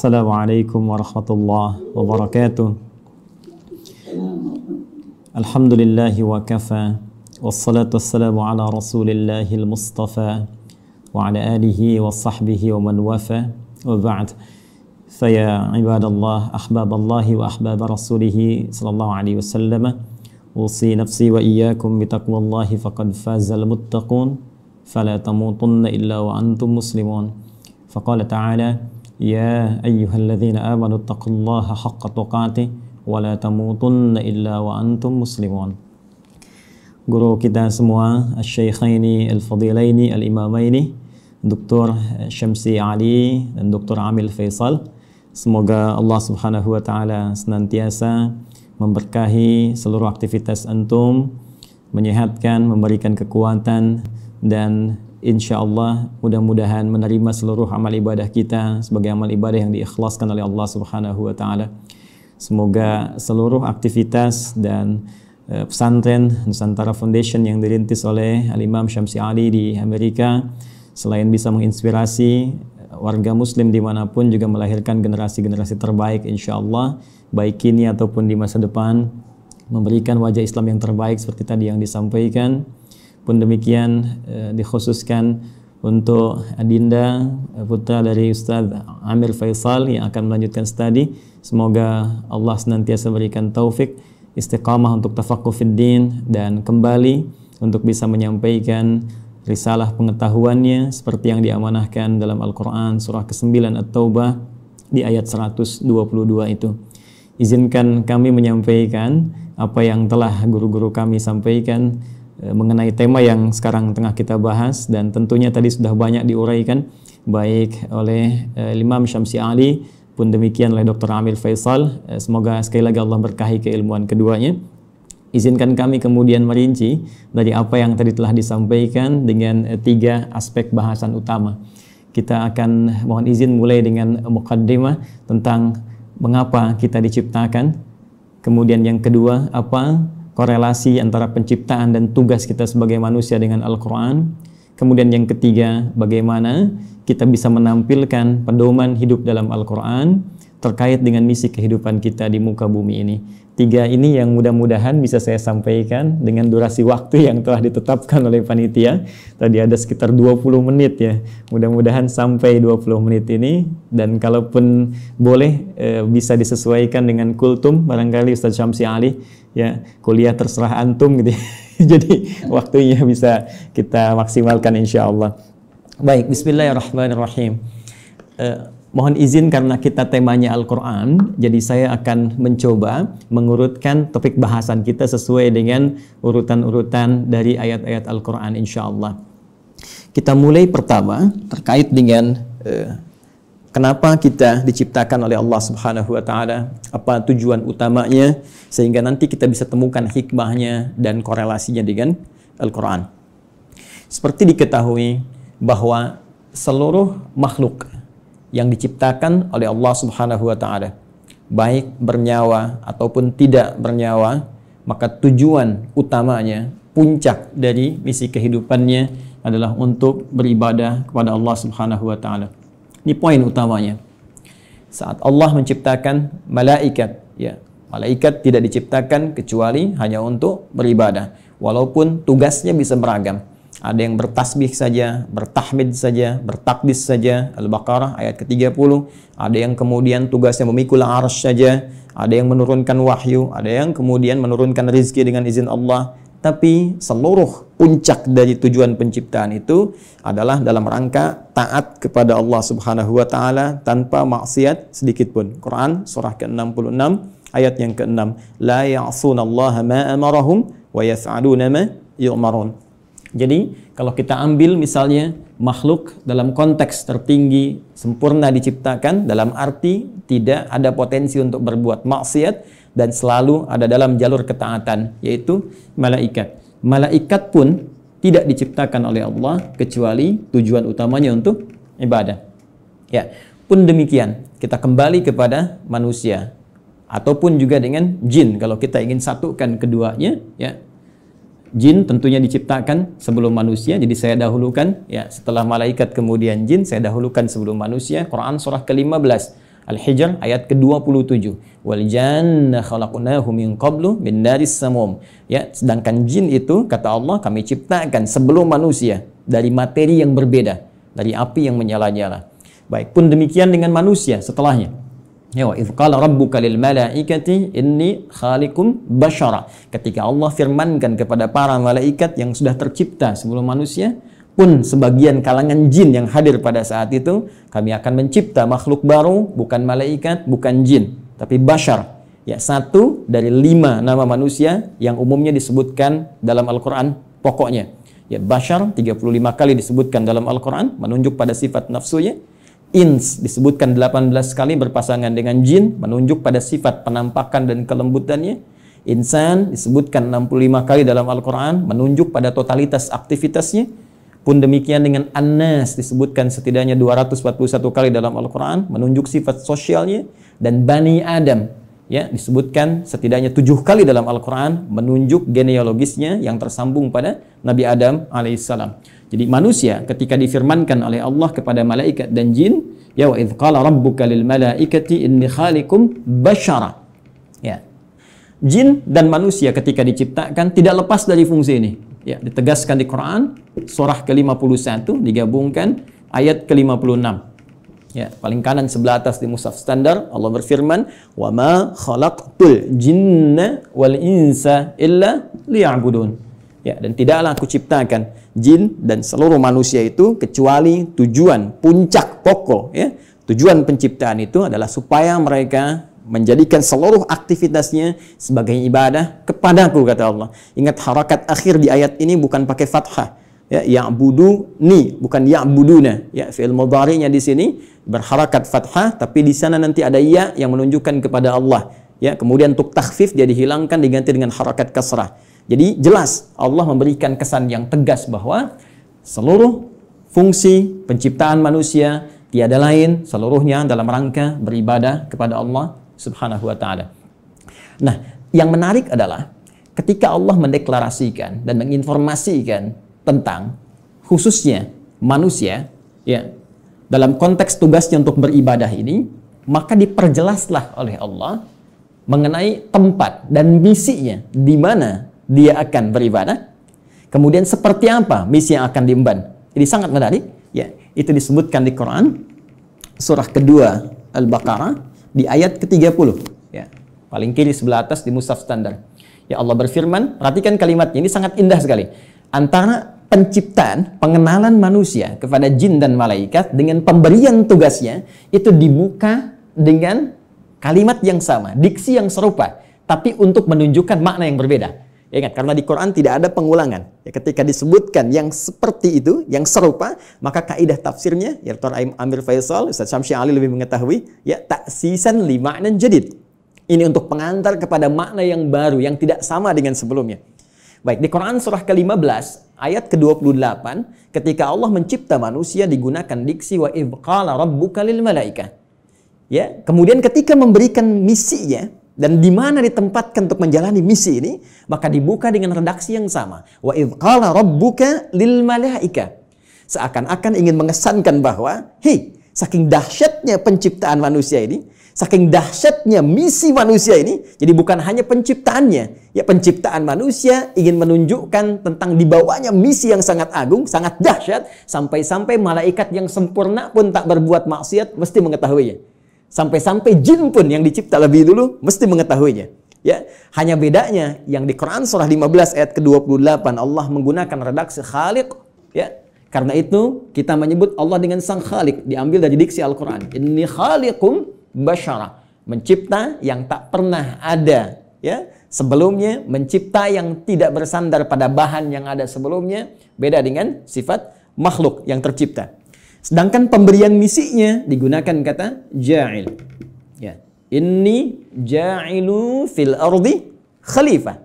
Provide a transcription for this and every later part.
Assalamualaikum warahmatullahi wabarakatuh. Alhamdulillahi wa kafa. Wassalatu wassalamu ala rasulillahil mustafa wa ala alihi wa sahbihi wa man wafa. Wa ba'd. Faya ibadallah, ahbaballahi wa ahbab rasulihi sallallahu alaihi wasallam. Usi nafsi wa iyyakum bitaqwallahi faqad fazal muttaqun. Fala tamutunna illa wa antum muslimun. Faqala ta'ala: Ya ayyuhalladzina amanu taqullaha haqqa tuqatih wa la tamutunna illa wa antum muslimun. Guru kita semua, Asy-Syaikhaini Al-Fadilaini Al-Imamaini, Dr. Syamsi Ali dan Dr. Amil Faisal. Semoga Allah Subhanahu wa taala senantiasa memberkahi seluruh aktivitas antum, menyehatkan, memberikan kekuatan, dan insya Allah mudah-mudahan menerima seluruh amal ibadah kita sebagai amal ibadah yang diikhlaskan oleh Allah Subhanahu wa taala. Semoga seluruh aktivitas dan pesantren Nusantara Foundation yang dirintis oleh Al-Imam Syamsi Ali di Amerika selain bisa menginspirasi warga muslim dimanapun, juga melahirkan generasi-generasi terbaik insya Allah, baik kini ataupun di masa depan, memberikan wajah Islam yang terbaik seperti tadi yang disampaikan. Pun demikian dikhususkan untuk Adinda, putra dari Ustaz Amir Faisal yang akan melanjutkan studi. Semoga Allah senantiasa berikan taufik, istiqamah untuk tafaqquh fid din, dan kembali untuk bisa menyampaikan risalah pengetahuannya seperti yang diamanahkan dalam Al-Quran surah ke-9 At-Taubah di ayat 122 itu. Izinkan kami menyampaikan apa yang telah guru-guru kami sampaikan mengenai tema yang sekarang tengah kita bahas, dan tentunya tadi sudah banyak diuraikan baik oleh Imam Syamsi Ali pun demikian oleh Dr. Amil Faisal. Semoga sekali lagi Allah berkahi keilmuan keduanya. Izinkan kami kemudian merinci dari apa yang tadi telah disampaikan dengan tiga aspek bahasan utama. Kita akan mohon izin mulai dengan muqaddimah tentang mengapa kita diciptakan. Kemudian yang kedua, apa korelasi antara penciptaan dan tugas kita sebagai manusia dengan Al-Quran. Kemudian yang ketiga, bagaimana kita bisa menampilkan pedoman hidup dalam Al-Quran terkait dengan misi kehidupan kita di muka bumi ini. Tiga ini yang mudah-mudahan bisa saya sampaikan dengan durasi waktu yang telah ditetapkan oleh panitia. Tadi ada sekitar 20 menit ya. Mudah-mudahan sampai 20 menit ini, dan kalaupun boleh bisa disesuaikan dengan kultum barangkali Ustaz Syamsi Ali ya, kuliah terserah antum gitu. Jadi waktunya bisa kita maksimalkan insya Allah. Baik, bismillahirrahmanirrahim. Mohon izin karena kita temanya Al-Quran, jadi saya akan mencoba mengurutkan topik bahasan kita sesuai dengan urutan-urutan dari ayat-ayat Al-Quran insya Allah. Kita mulai pertama terkait dengan kenapa kita diciptakan oleh Allah Subhanahu wa taala, apa tujuan utamanya, sehingga nanti kita bisa temukan hikmahnya dan korelasinya dengan Al-Quran. Seperti diketahui bahwa seluruh makhluk yang diciptakan oleh Allah Subhanahu wa taala, baik bernyawa ataupun tidak bernyawa, maka tujuan utamanya, puncak dari misi kehidupannya adalah untuk beribadah kepada Allah Subhanahu wa taala. Ini poin utamanya. Saat Allah menciptakan malaikat, ya, malaikat tidak diciptakan kecuali hanya untuk beribadah, walaupun tugasnya bisa beragam. Ada yang bertasbih saja, bertahmid saja, bertakdis saja, Al-Baqarah ayat ke-30. Ada yang kemudian tugasnya memikul arsy saja, ada yang menurunkan wahyu, ada yang kemudian menurunkan rizki dengan izin Allah. Tapi seluruh puncak dari tujuan penciptaan itu adalah dalam rangka taat kepada Allah Subhanahu wa taala tanpa maksiat sedikit pun. Quran surah ke-66 ayat yang ke-6. La ya'sunallaha ma amarahum wa yaf'aluna ma yu'marun. Jadi kalau kita ambil misalnya makhluk dalam konteks tertinggi, sempurna diciptakan dalam arti tidak ada potensi untuk berbuat maksiat dan selalu ada dalam jalur ketaatan, yaitu malaikat. Malaikat pun tidak diciptakan oleh Allah kecuali tujuan utamanya untuk ibadah. Ya, pun demikian kita kembali kepada manusia ataupun juga dengan jin. Kalau kita ingin satukan keduanya, ya, jin tentunya diciptakan sebelum manusia, jadi saya dahulukan ya, setelah malaikat kemudian jin, saya dahulukan sebelum manusia. Quran surah ke-15 Al-Hijr ayat ke-27. Wal janna khalaqnahu min qablu min naris samum. Ya, sedangkan jin itu kata Allah kami ciptakan sebelum manusia dari materi yang berbeda, dari api yang menyala-nyala. Baik, pun demikian dengan manusia setelahnya. Ya, wa idz qala rabbuka lil malaikati inni khaliqum basyara. Ketika Allah firmankan kepada para malaikat yang sudah tercipta sebelum manusia, pun sebagian kalangan jin yang hadir pada saat itu, kami akan mencipta makhluk baru, bukan malaikat, bukan jin, tapi basyar. Ya, 1 dari 5 nama manusia yang umumnya disebutkan dalam Al-Quran pokoknya. Ya, basyar 35 kali disebutkan dalam Al-Quran, menunjuk pada sifat nafsunya. Ins disebutkan 18 kali berpasangan dengan jin, menunjuk pada sifat penampakan dan kelembutannya. Insan disebutkan 65 kali dalam Al-Quran, menunjuk pada totalitas aktivitasnya. Pun demikian dengan An-Nas disebutkan setidaknya 241 kali dalam Al-Quran, menunjuk sifat sosialnya. Dan Bani Adam ya disebutkan setidaknya 7 kali dalam Al-Quran, menunjuk genealogisnya yang tersambung pada Nabi Adam alaihissalam. Jadi manusia ketika difirmankan oleh Allah kepada malaikat dan jin, ya wa idz qala rabbuka lil malaikati inni khaliqum basyara. Ya. Jin dan manusia ketika diciptakan tidak lepas dari fungsi ini. Ya, ditegaskan di Quran surah ke-51 digabungkan ayat ke-56. Ya, paling kanan sebelah atas di mushaf standar Allah berfirman, "Wa ma khalaqtul jinna wal insa illa liya'budun." Ya, dan tidaklah aku ciptakan jin dan seluruh manusia itu kecuali tujuan puncak pokok ya. Tujuan penciptaan itu adalah supaya mereka menjadikan seluruh aktivitasnya sebagai ibadah kepadaku kata Allah. Ingat harakat akhir di ayat ini bukan pakai fathah. Ya, ya'buduni bukan ya'buduna. Ya, fi'il mudhari'nya di sini berharakat fathah tapi di sana nanti ada ya yang menunjukkan kepada Allah. Ya, kemudian untuk takhfif dia dihilangkan diganti dengan harakat kasrah. Jadi jelas Allah memberikan kesan yang tegas bahwa seluruh fungsi penciptaan manusia tiada lain seluruhnya dalam rangka beribadah kepada Allah Subhanahu wa taala. Nah, yang menarik adalah ketika Allah mendeklarasikan dan menginformasikan tentang khususnya manusia ya dalam konteks tugasnya untuk beribadah ini, maka diperjelaslah oleh Allah mengenai tempat dan misinya di mana dia akan beribadah, kemudian seperti apa misi yang akan diemban. Jadi sangat menarik ya, itu disebutkan di Quran surah kedua Al-Baqarah di ayat ke-30 ya, paling kiri sebelah atas di mushaf standar. Ya, Allah berfirman, perhatikan kalimatnya ini sangat indah sekali. Antara penciptaan, pengenalan manusia kepada jin dan malaikat dengan pemberian tugasnya itu dibuka dengan kalimat yang sama, diksi yang serupa, tapi untuk menunjukkan makna yang berbeda. Ingat, karena di Quran tidak ada pengulangan. Ya, ketika disebutkan yang seperti itu, yang serupa, maka kaidah tafsirnya, ya Dr. Amir Faisal, Ustaz Syamsi Ali lebih mengetahui, ya taksisan li ma'nan jadid. Ini untuk pengantar kepada makna yang baru, yang tidak sama dengan sebelumnya. Baik, di Quran surah ke-15, ayat ke-28, ketika Allah mencipta manusia digunakan diksi wa idz qala rabbuka lil malaikah. Ya, kemudian ketika memberikan misinya, dan di mana ditempatkan untuk menjalani misi ini, maka dibuka dengan redaksi yang sama. Wa idz qala rabbuka lil malaika. Seakan-akan ingin mengesankan bahwa, hei, saking dahsyatnya penciptaan manusia ini, saking dahsyatnya misi manusia ini, jadi bukan hanya penciptaannya, ya penciptaan manusia ingin menunjukkan tentang dibawanya misi yang sangat agung, sangat dahsyat, sampai-sampai malaikat yang sempurna pun tak berbuat maksiat mesti mengetahuinya. Sampai-sampai jin pun yang dicipta lebih dulu mesti mengetahuinya. Ya, hanya bedanya yang di Quran surah 15 ayat ke-28 Allah menggunakan redaksi Khaliq, ya. Karena itu kita menyebut Allah dengan Sang Khaliq, diambil dari diksi Al-Qur'an. Inni khaliqum basyara, mencipta yang tak pernah ada, ya. Sebelumnya, mencipta yang tidak bersandar pada bahan yang ada sebelumnya, beda dengan sifat makhluk yang tercipta. Sedangkan pemberian misinya digunakan kata ja'il. Ya. Inni ja'ilu fil ardi khalifah.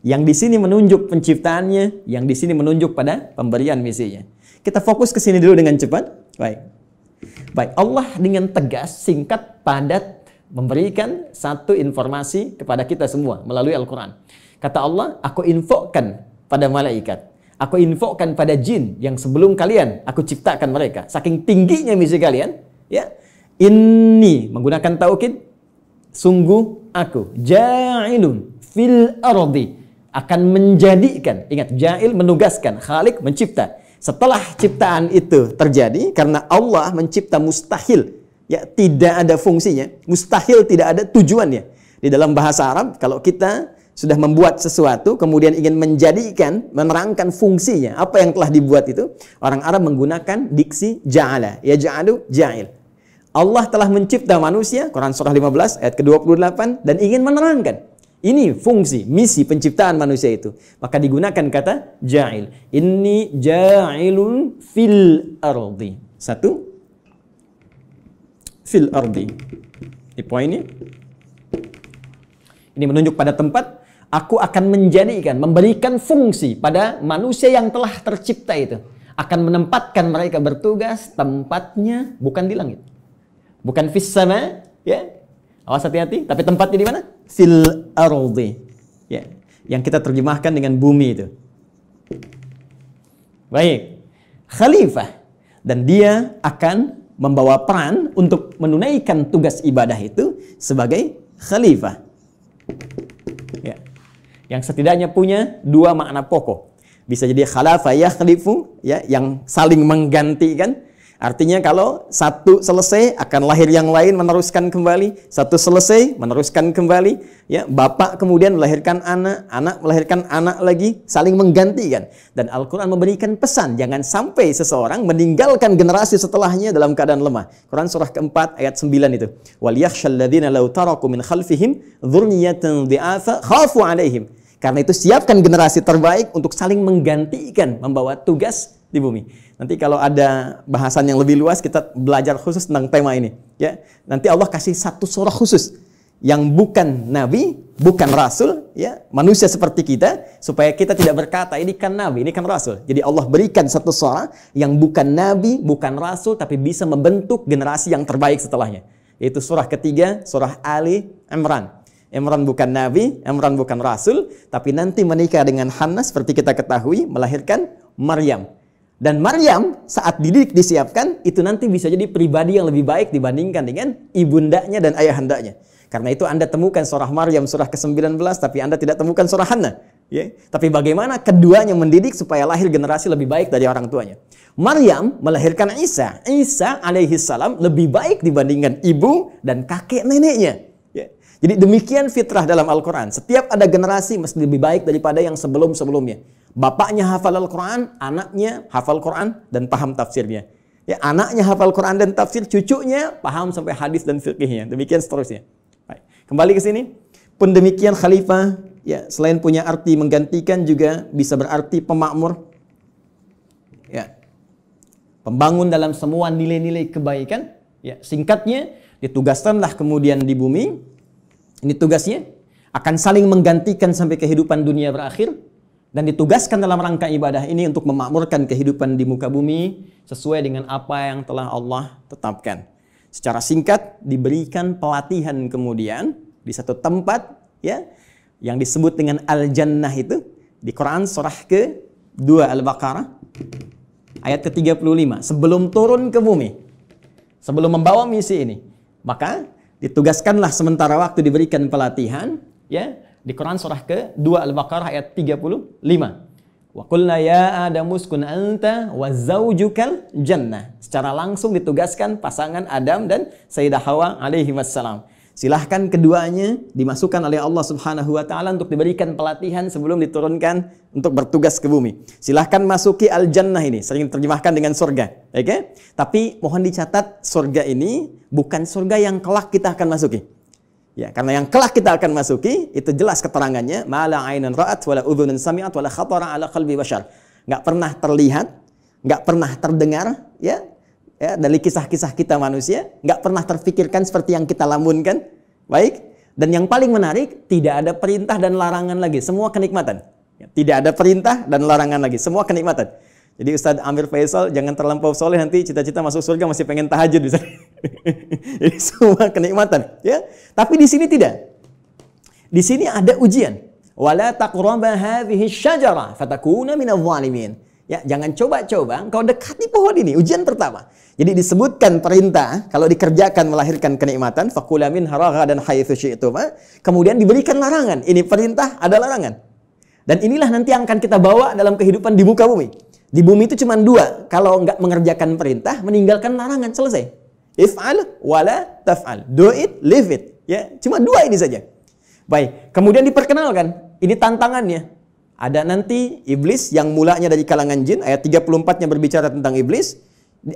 Yang di sini menunjuk penciptaannya, yang di sini menunjuk pada pemberian misinya. Kita fokus ke sini dulu dengan cepat. Baik. Baik, Allah dengan tegas, singkat, padat memberikan satu informasi kepada kita semua melalui Al-Qur'an. Kata Allah, aku infokan pada malaikat. Aku infokan pada jin yang sebelum kalian aku ciptakan mereka. Saking tingginya misi kalian, ya. Inni menggunakan taukid, sungguh aku, ja'ilun fil ardi, akan menjadikan. Ingat, ja'il menugaskan, khalik mencipta. Setelah ciptaan itu terjadi, karena Allah mencipta mustahil, ya tidak ada fungsinya, mustahil tidak ada tujuannya. Di dalam bahasa Arab, kalau kita sudah membuat sesuatu, kemudian ingin menjadikan, menerangkan fungsinya, apa yang telah dibuat itu, orang Arab menggunakan diksi ja'ala, ya ja'alu, ja'il. Allah telah mencipta manusia, Quran surah 15 ayat ke-28, dan ingin menerangkan ini fungsi, misi penciptaan manusia itu. Maka digunakan kata ja'il. Inni ja'ilun fil ardi. Satu, fil ardi. Di poin ini. Ini menunjuk pada tempat, aku akan menjadikan, memberikan fungsi pada manusia yang telah tercipta itu. Akan menempatkan mereka bertugas, tempatnya bukan di langit. Bukan fis sama, ya. Awas hati-hati, tapi tempatnya di mana? Fil ardi. Ya, yang kita terjemahkan dengan bumi itu. Baik. Khalifah, dan dia akan membawa peran untuk menunaikan tugas ibadah itu sebagai khalifah. Ya. Yang setidaknya punya dua makna pokok. Bisa jadi khalafa yakhlifu, ya, yang saling menggantikan. Artinya kalau satu selesai akan lahir yang lain meneruskan kembali, satu selesai meneruskan kembali, ya, bapak kemudian melahirkan anak, anak melahirkan anak lagi, saling menggantikan. Dan Al-Qur'an memberikan pesan jangan sampai seseorang meninggalkan generasi setelahnya dalam keadaan lemah. Quran surah keempat ayat 9 itu. Wal yakhshal ladzina law taraku min khalfihim dzurriyyatan dhi'afa khafu 'alaihim. Karena itu siapkan generasi terbaik untuk saling menggantikan membawa tugas di bumi. Nanti kalau ada bahasan yang lebih luas, kita belajar khusus tentang tema ini. Ya, nanti Allah kasih satu surah khusus yang bukan nabi, bukan rasul, ya, manusia seperti kita, supaya kita tidak berkata ini kan nabi, ini kan rasul. Jadi Allah berikan satu surah yang bukan nabi, bukan rasul, tapi bisa membentuk generasi yang terbaik setelahnya. Yaitu surah ketiga, surah Ali Imran. Imran bukan nabi, Imran bukan rasul, tapi nanti menikah dengan Hannah seperti kita ketahui, melahirkan Maryam. Dan Maryam saat dididik disiapkan, itu nanti bisa jadi pribadi yang lebih baik dibandingkan dengan ibundanya dan ayahandanya. Karena itu Anda temukan surah Maryam surah ke-19, tapi Anda tidak temukan surah Hannah. Ya? Tapi bagaimana keduanya mendidik supaya lahir generasi lebih baik dari orang tuanya. Maryam melahirkan Isa. Isa alaihi salam lebih baik dibandingkan ibu dan kakek neneknya. Ya? Jadi demikian fitrah dalam Al-Quran. Setiap ada generasi mesti lebih baik daripada yang sebelum-sebelumnya. Bapaknya hafal Al-Quran, anaknya hafal Quran dan paham tafsirnya. Ya, anaknya hafal Quran dan tafsir, cucunya paham sampai hadis dan fikihnya. Demikian seterusnya. Baik. Kembali ke sini. Pun demikian khalifah, ya, selain punya arti menggantikan juga bisa berarti pemakmur. Ya. Pembangun dalam semua nilai-nilai kebaikan. Ya, singkatnya, ditugaskanlah kemudian di bumi. Ini tugasnya. Akan saling menggantikan sampai kehidupan dunia berakhir. Dan ditugaskan dalam rangka ibadah ini untuk memakmurkan kehidupan di muka bumi sesuai dengan apa yang telah Allah tetapkan. Secara singkat diberikan pelatihan kemudian di satu tempat, ya, yang disebut dengan Al-Jannah itu di Quran surah ke-2 Al-Baqarah ayat ke-35. Sebelum turun ke bumi, sebelum membawa misi ini, maka ditugaskanlah sementara waktu diberikan pelatihan, ya, di Quran surah ke-2 Al-Baqarah ayat 35. Wa qulna ya Adamu uskun anta wa zaujukal jannah. Secara langsung ditugaskan pasangan Adam dan Sayyidah Hawa alaihi wassalam. Silahkan keduanya dimasukkan oleh Allah Subhanahu wa taala untuk diberikan pelatihan sebelum diturunkan untuk bertugas ke bumi. Silahkan masuki al-jannah ini, sering terjemahkan dengan surga, oke? Okay? Tapi mohon dicatat, surga ini bukan surga yang kelak kita akan masuki. Ya, karena yang kelak kita akan masuki itu jelas keterangannya, mala ainan ra'at wala udhunun sami'at wala khatara ala qalbi bashar. Enggak pernah terlihat, enggak pernah terdengar, ya, dari kisah-kisah kita manusia, enggak pernah terfikirkan seperti yang kita lamunkan. Baik. Dan yang paling menarik, tidak ada perintah dan larangan lagi, semua kenikmatan. Ya, tidak ada perintah dan larangan lagi, semua kenikmatan. Jadi Ustadz Amir Faisal jangan terlampau soleh, nanti cita-cita masuk surga masih pengen tahajud bisa. Jadi semua kenikmatan, ya. Tapi di sini tidak. Di sini ada ujian. Wala taqraba hadhihi syajara fatakuna minadh dhalimin. Ya, jangan coba-coba engkau dekati pohon ini, ujian pertama. Jadi disebutkan perintah kalau dikerjakan melahirkan kenikmatan, fakula minha ragadan haitsu syi'tuma. Kemudian diberikan larangan. Ini perintah, ada larangan. Dan inilah nanti yang akan kita bawa dalam kehidupan di muka bumi. Di bumi itu cuma dua, kalau enggak mengerjakan perintah, meninggalkan larangan, selesai. If'al wala taf'al. Do it, leave it. Ya, cuma dua ini saja. Baik, kemudian diperkenalkan, ini tantangannya. Ada nanti iblis yang mulanya dari kalangan jin, ayat 34-nya berbicara tentang iblis.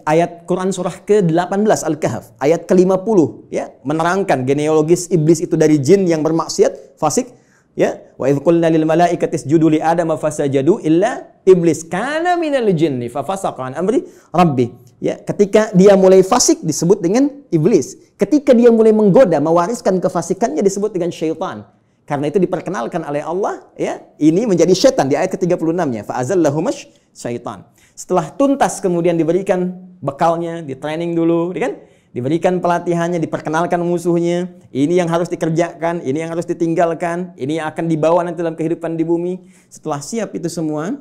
Ayat Quran surah ke-18 Al-Kahf, ayat ke-50 ya, menerangkan genealogis iblis itu dari jin yang bermaksiat, fasik ya. Wa idz qulna lil malaikati isjudu li adama fasajadu illa iblis kana minal jinni fa fasaqa an amri rabbi. Ya, ketika dia mulai fasik disebut dengan iblis. Ketika dia mulai menggoda, mewariskan kefasikannya disebut dengan syaitan. Karena itu diperkenalkan oleh Allah, ya, ini menjadi syaitan di ayat ke-36-nya. Fa'azallahumash syaitan. Setelah tuntas kemudian diberikan bekalnya, di training dulu, kan? Diberikan pelatihannya, diperkenalkan musuhnya. Ini yang harus dikerjakan, ini yang harus ditinggalkan, ini yang akan dibawa nanti dalam kehidupan di bumi. Setelah siap itu semua,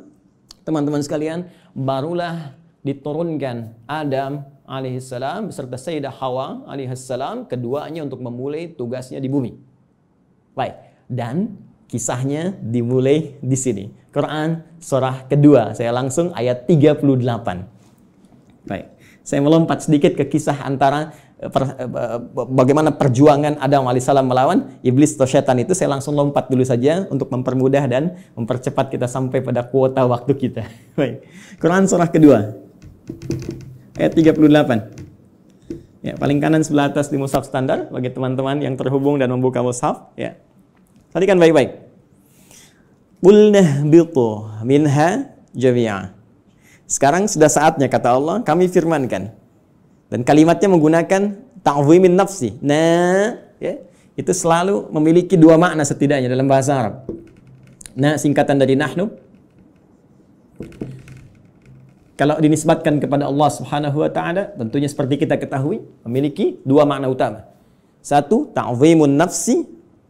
teman-teman sekalian, barulah diturunkan Adam alaihissalam beserta Sayyidah Hawa alaihissalam, keduanya untuk memulai tugasnya di bumi. Baik. Dan kisahnya dimulai di sini. Quran surah kedua. Saya langsung ayat 38. Baik. Saya melompat sedikit ke kisah antara bagaimana perjuangan Adam alaihissalam melawan iblis atau syaitan itu. Saya langsung lompat dulu saja untuk mempermudah dan mempercepat kita sampai pada kuota waktu kita. Baik. Quran surah kedua. Ayat 38. Ya, paling kanan sebelah atas di mushaf standar bagi teman-teman yang terhubung dan membuka mushaf, ya. Perhatikan baik-baik. Qulna bitu minha jami'a. Sekarang sudah saatnya, kata Allah, kami firmankan. Dan kalimatnya menggunakan ta'zimin nafsi. Nah, ya, itu selalu memiliki dua makna setidaknya dalam bahasa Arab. Nah, singkatan dari nahnu. Kalau dinisbatkan kepada Allah Subhanahu wa taala, tentunya seperti kita ketahui, memiliki dua makna utama. Satu, ta'zimun nafsi,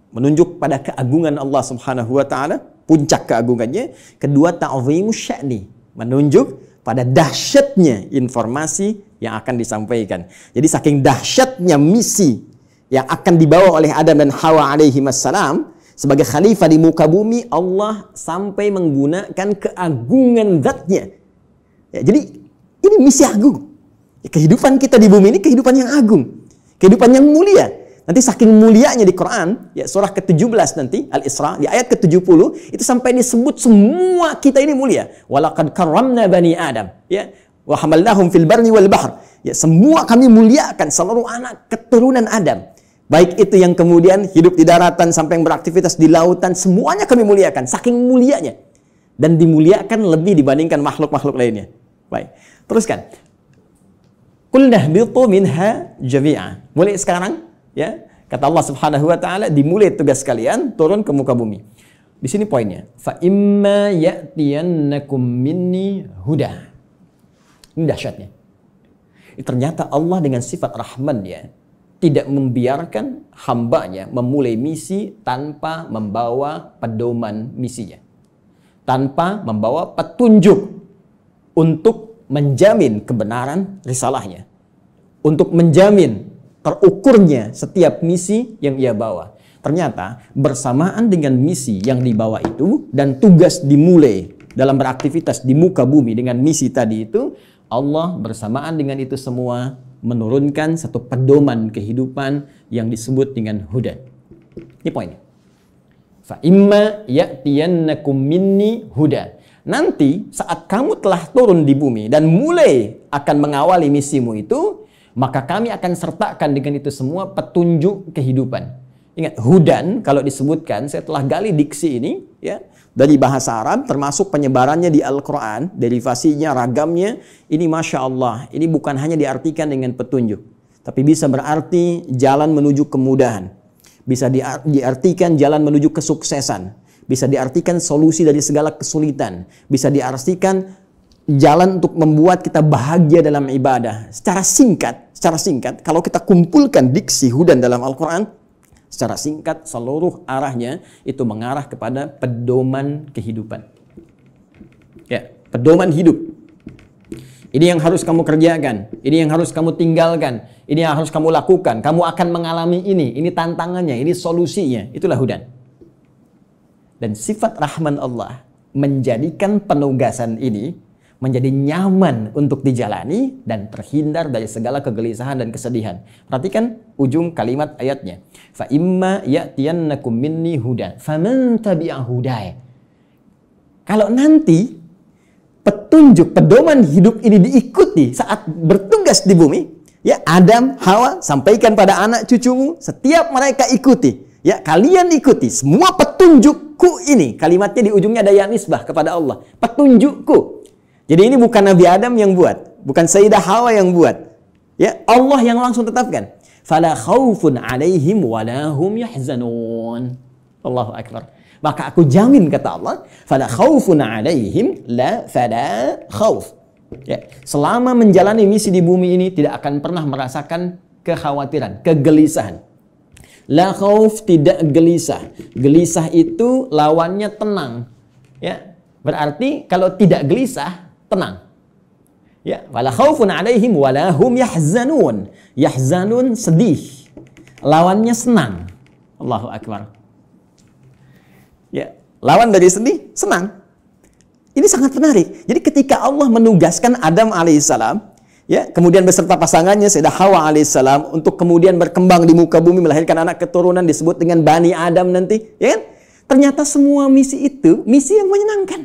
menunjuk pada keagungan Allah Subhanahu wa taala, puncak keagungannya. Kedua, ta'zimu sya'ni, menunjuk pada dahsyatnya informasi yang akan disampaikan. Jadi saking dahsyatnya misi yang akan dibawa oleh Adam dan Hawa alaihi wassalam sebagai khalifah di muka bumi, Allah sampai menggunakan keagungan zatnya. Ya, jadi ini misi agung. Kehidupan kita di bumi ini kehidupan yang agung, kehidupan yang mulia. Nanti saking mulianya di Quran, ya, surah ke-17 nanti, Al-Isra, di ayat ke-70, itu sampai disebut semua kita ini mulia. Walaqad karramna bani Adam, ya, wa hamalnahum fil barri wal bahr. Ya, semua kami muliakan seluruh anak keturunan Adam. Baik itu yang kemudian hidup di daratan sampai yang beraktivitas di lautan, semuanya kami muliakan, saking mulianya. Dan dimuliakan lebih dibandingkan makhluk-makhluk lainnya. Baik, teruskan. Qulna ihbitu minha jami'a. Mulai sekarang, ya, kata Allah Subhanahu wa taala, dimulai tugas kalian turun ke muka bumi. Di sini poinnya. Fa imma ya'tiyannakum minni huda. Ini dahsyatnya. Ternyata Allah dengan sifat Rahman, ya, tidak membiarkan hambanya memulai misi tanpa membawa pedoman misinya. Tanpa membawa petunjuk untuk menjamin kebenaran risalahnya. Untuk menjamin terukurnya setiap misi yang ia bawa. Ternyata bersamaan dengan misi yang dibawa itu dan tugas dimulai dalam beraktivitas di muka bumi dengan misi tadi itu, Allah bersamaan dengan itu semua menurunkan satu pedoman kehidupan yang disebut dengan hudan. Ini poinnya. Fa imma ya'tiyannakum minni huda. Nanti saat kamu telah turun di bumi dan mulai akan mengawali misimu itu, maka kami akan sertakan dengan itu semua petunjuk kehidupan. Ingat, hudan kalau disebutkan, saya telah gali diksi ini, ya, dari bahasa Arab, termasuk penyebarannya di Al-Quran, derivasinya, ragamnya, ini Masya Allah, ini bukan hanya diartikan dengan petunjuk, tapi bisa berarti jalan menuju kemudahan, bisa diartikan jalan menuju kesuksesan, bisa diartikan solusi dari segala kesulitan, bisa diartikan jalan untuk membuat kita bahagia dalam ibadah. Secara singkat, kalau kita kumpulkan diksi hudan dalam Al-Quran, secara singkat, seluruh arahnya itu mengarah kepada pedoman kehidupan. Ya, pedoman hidup. Ini yang harus kamu kerjakan, ini yang harus kamu tinggalkan, ini yang harus kamu lakukan. Kamu akan mengalami ini tantangannya, ini solusinya. Itulah hudan. Dan sifat rahman Allah menjadikan penugasan ini menjadi nyaman untuk dijalani dan terhindar dari segala kegelisahan dan kesedihan. Perhatikan ujung kalimat ayatnya. Fa imma ya'tiyannakum minni hudan faman tabi'a hudaya. Kalau nanti petunjuk, pedoman hidup ini diikuti saat bertugas di bumi, ya Adam, Hawa, sampaikan pada anak cucumu, setiap mereka ikuti, ya kalian ikuti semua petunjukku ini. Kalimatnya di ujungnya ada ya nisbah kepada Allah. Petunjukku. Jadi ini bukan Nabi Adam yang buat, bukan Sayyidah Hawa yang buat. Ya, Allah yang langsung tetapkan. Fala khaufun 'alaihim wa la hum yahzanun. Allahu akbar. Maka aku jamin kata Allah, fala khaufun 'alaihim la fala khauf. Ya, selama menjalani misi di bumi ini tidak akan pernah merasakan kekhawatiran, kegelisahan. La khauf, tidak gelisah. Gelisah itu lawannya tenang. Ya, berarti kalau tidak gelisah tenang. Ya, wala khaufun 'alaihim wala hum yahzanun. Yahzanun sedih. Lawannya senang. Allahu akbar. Ya, lawan dari sedih senang. Ini sangat menarik. Jadi ketika Allah menugaskan Adam alaihissalam, ya, kemudian beserta pasangannya Sayyidah Hawa alaihissalam untuk kemudian berkembang di muka bumi melahirkan anak keturunan disebut dengan Bani Adam nanti, ya kan? Ternyata semua misi itu misi yang menyenangkan.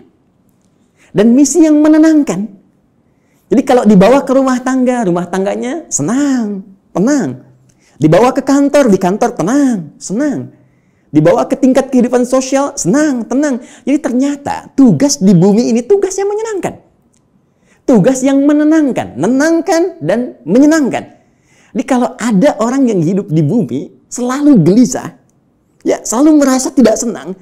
Dan misi yang menenangkan. Jadi kalau dibawa ke rumah tangganya senang, tenang. Dibawa ke kantor, di kantor tenang, senang. Dibawa ke tingkat kehidupan sosial, senang, tenang. Jadi ternyata tugas di bumi ini tugas yang menyenangkan. Tugas yang menenangkan, menenangkan dan menyenangkan. Jadi kalau ada orang yang hidup di bumi selalu gelisah, ya selalu merasa tidak senang,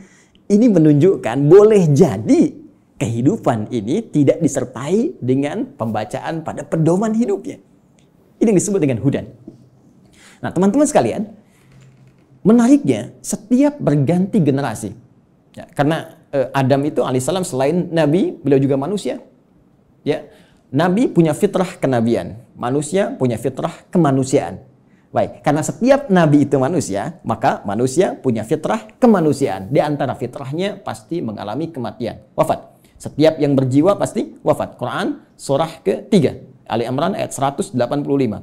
ini menunjukkan boleh jadi kehidupan ini tidak disertai dengan pembacaan pada pedoman hidupnya. Ini yang disebut dengan hudan. Nah, teman-teman sekalian, menariknya setiap berganti generasi. Ya, karena Adam itu alaihissalam selain nabi, beliau juga manusia. Ya, nabi punya fitrah kenabian, manusia punya fitrah kemanusiaan. Baik, karena setiap nabi itu manusia, maka manusia punya fitrah kemanusiaan. Di antara fitrahnya pasti mengalami kematian, wafat. Setiap yang berjiwa pasti wafat. Quran surah ke-3 Ali Imran ayat 185.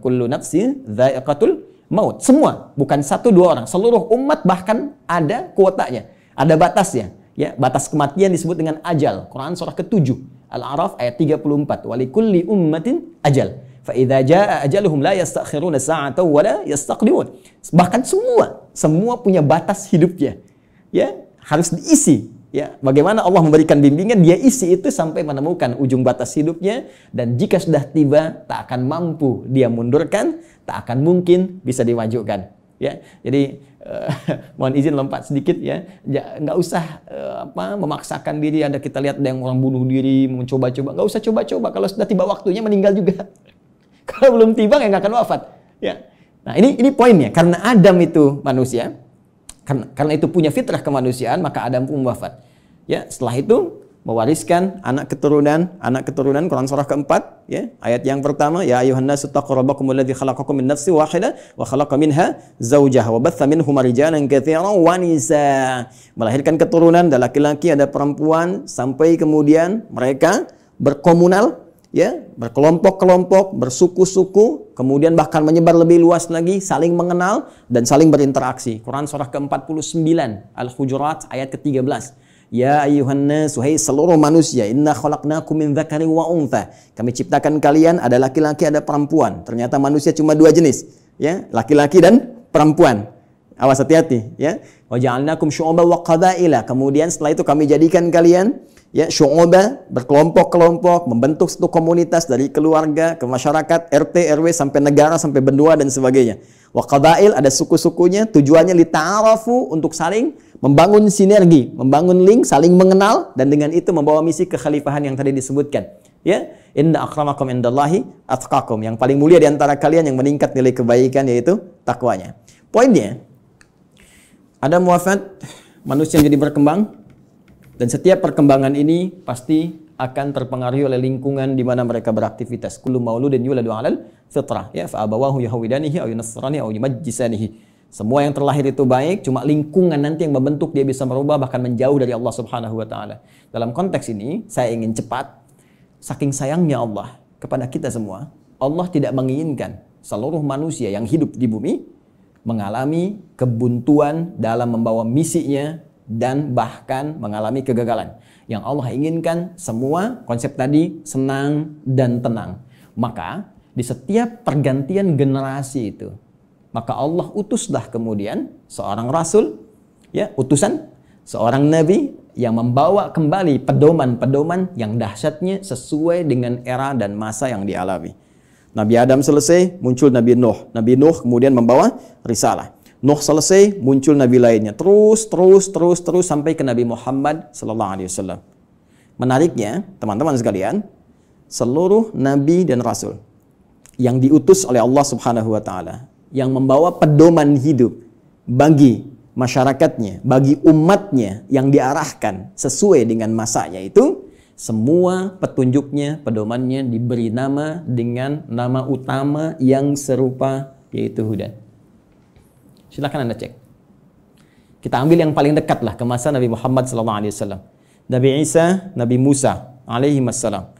Kullu nafsin dha'iqatul maut. Semua, bukan satu dua orang, seluruh umat bahkan ada kuotanya, ada batasnya. Ya, batas kematian disebut dengan ajal. Quran surah ke-7 Al-A'raf ayat 34. Walikulli ummatin ajal. Fa idza jaa ajaluhum la yastakhiruna sa'atan wa la yastaqdimun. Bahkan semua punya batas hidupnya. Ya, harus diisi. Ya, bagaimana Allah memberikan bimbingan, dia isi itu sampai menemukan ujung batas hidupnya, dan jika sudah tiba tak akan mampu dia mundurkan, tak akan mungkin bisa dimajukan. Ya, jadi mohon izin lompat sedikit ya, nggak usah memaksakan diri. Ada kita lihat ada yang orang bunuh diri, mencoba-coba, nggak usah coba-coba. Kalau sudah tiba waktunya meninggal juga. Kalau belum tiba nggak akan wafat. Ya, nah ini poinnya. Karena Adam itu manusia. Karena itu punya fitrah kemanusiaan, maka Adam pun wafat. Ya, setelah itu mewariskan anak keturunan Quran surah keempat, ya, ayat yang pertama, ya ayuhan nasu taqu rabbakum alladzi khalaqakum min nafsin wahidah wa khalaqa minha zawjaha wa batha minhuma rijalan katsiran wa nisaa. Melahirkan keturunan, ada laki-laki, ada perempuan, sampai kemudian mereka berkomunal, ya, berkelompok-kelompok, bersuku-suku, kemudian bahkan menyebar lebih luas lagi, saling mengenal dan saling berinteraksi. Quran surah ke-49 Al-Hujurat ayat ke-13. Ya ayyuhan nas, wahai seluruh manusia, inna khalaqnakum min dzakarin wa untha. Kami ciptakan kalian ada laki-laki, ada perempuan. Ternyata manusia cuma dua jenis, ya, laki-laki dan perempuan. Awas, hati-hati, ya. Wa ja'alnakum syu'uban wa qabaila. Kemudian setelah itu kami jadikan kalian, ya, syu'uba, berkelompok-kelompok, membentuk satu komunitas dari keluarga ke masyarakat, RT, RW sampai negara, sampai benua dan sebagainya. Wa qabail, ada suku-sukunya, tujuannya lita'arafu, untuk saling membangun sinergi, membangun link, saling mengenal, dan dengan itu membawa misi kekhalifahan yang tadi disebutkan. Ya, inna akramakum indallahi atqakum. Yang paling mulia di antara kalian yang meningkat nilai kebaikan yaitu takwanya. Poinnya, Adam wafat, manusia menjadi berkembang, dan setiap perkembangan ini pasti akan terpengaruhi oleh lingkungan di mana mereka beraktivitas. Kullu mauludin yuladu 'alal fitrah, ya, fa abawahu yahwidanihi aw yunassiranihi aw yumajjisanihi. Semua yang terlahir itu baik, cuma lingkungan nanti yang membentuk dia bisa merubah bahkan menjauh dari Allah Subhanahu wa taala. Dalam konteks ini, saya ingin cepat, saking sayangnya Allah kepada kita semua, Allah tidak menginginkan seluruh manusia yang hidup di bumi mengalami kebuntuan dalam membawa misinya dan bahkan mengalami kegagalan. Yang Allah inginkan semua konsep tadi senang dan tenang. Maka di setiap pergantian generasi itu, maka Allah utuslah kemudian seorang rasul, ya, utusan, seorang nabi yang membawa kembali pedoman-pedoman yang dahsyatnya sesuai dengan era dan masa yang dialami. Nabi Adam selesai, muncul Nabi Nuh. Nabi Nuh kemudian membawa risalah. Nuh selesai, muncul nabi lainnya. Terus sampai ke Nabi Muhammad sallallahu alaihi wasallam. Menariknya, teman-teman sekalian, seluruh nabi dan rasul yang diutus oleh Allah Subhanahu wa taala, yang membawa pedoman hidup bagi masyarakatnya, bagi umatnya yang diarahkan sesuai dengan masanya itu, semua petunjuknya, pedomannya diberi nama dengan nama utama yang serupa, yaitu Hudan. Silakan Anda cek. Kita ambil yang paling dekat lah ke masa Nabi Muhammad SAW. Nabi Isa, Nabi Musa alaihi wassalam.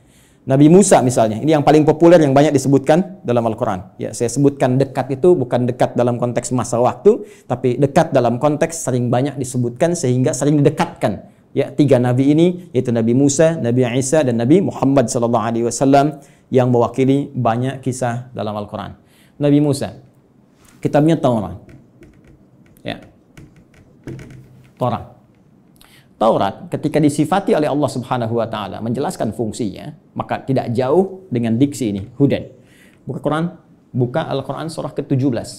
Nabi Musa misalnya, ini yang paling populer yang banyak disebutkan dalam Al-Quran. Ya, saya sebutkan dekat itu bukan dekat dalam konteks masa waktu, tapi dekat dalam konteks sering banyak disebutkan sehingga sering didekatkan. Ya, tiga nabi ini yaitu Nabi Musa, Nabi Isa dan Nabi Muhammad SAW yang mewakili banyak kisah dalam Al-Quran. Nabi Musa, kitabnya Taurat. Ya. Taurat ketika disifati oleh Allah Subhanahu wa taala menjelaskan fungsinya, maka tidak jauh dengan diksi ini, Hudan. Buka Quran, buka Al-Quran surah ke-17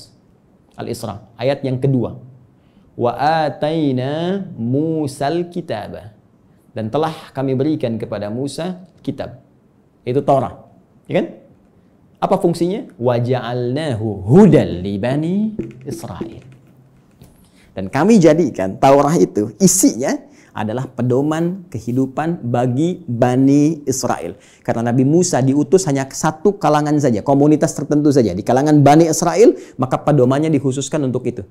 Al-Isra, ayat yang kedua. Wa ataina Musal kitaba. Dan telah kami berikan kepada Musa kitab. Itu Taurat. Ya kan? Apa fungsinya? Wa ja'alnahu hudal li bani Israil. Dan kami jadikan Taurat itu isinya adalah pedoman kehidupan bagi Bani Israel. Karena Nabi Musa diutus hanya satu kalangan saja, komunitas tertentu saja. Di kalangan Bani Israel, maka pedomannya dikhususkan untuk itu.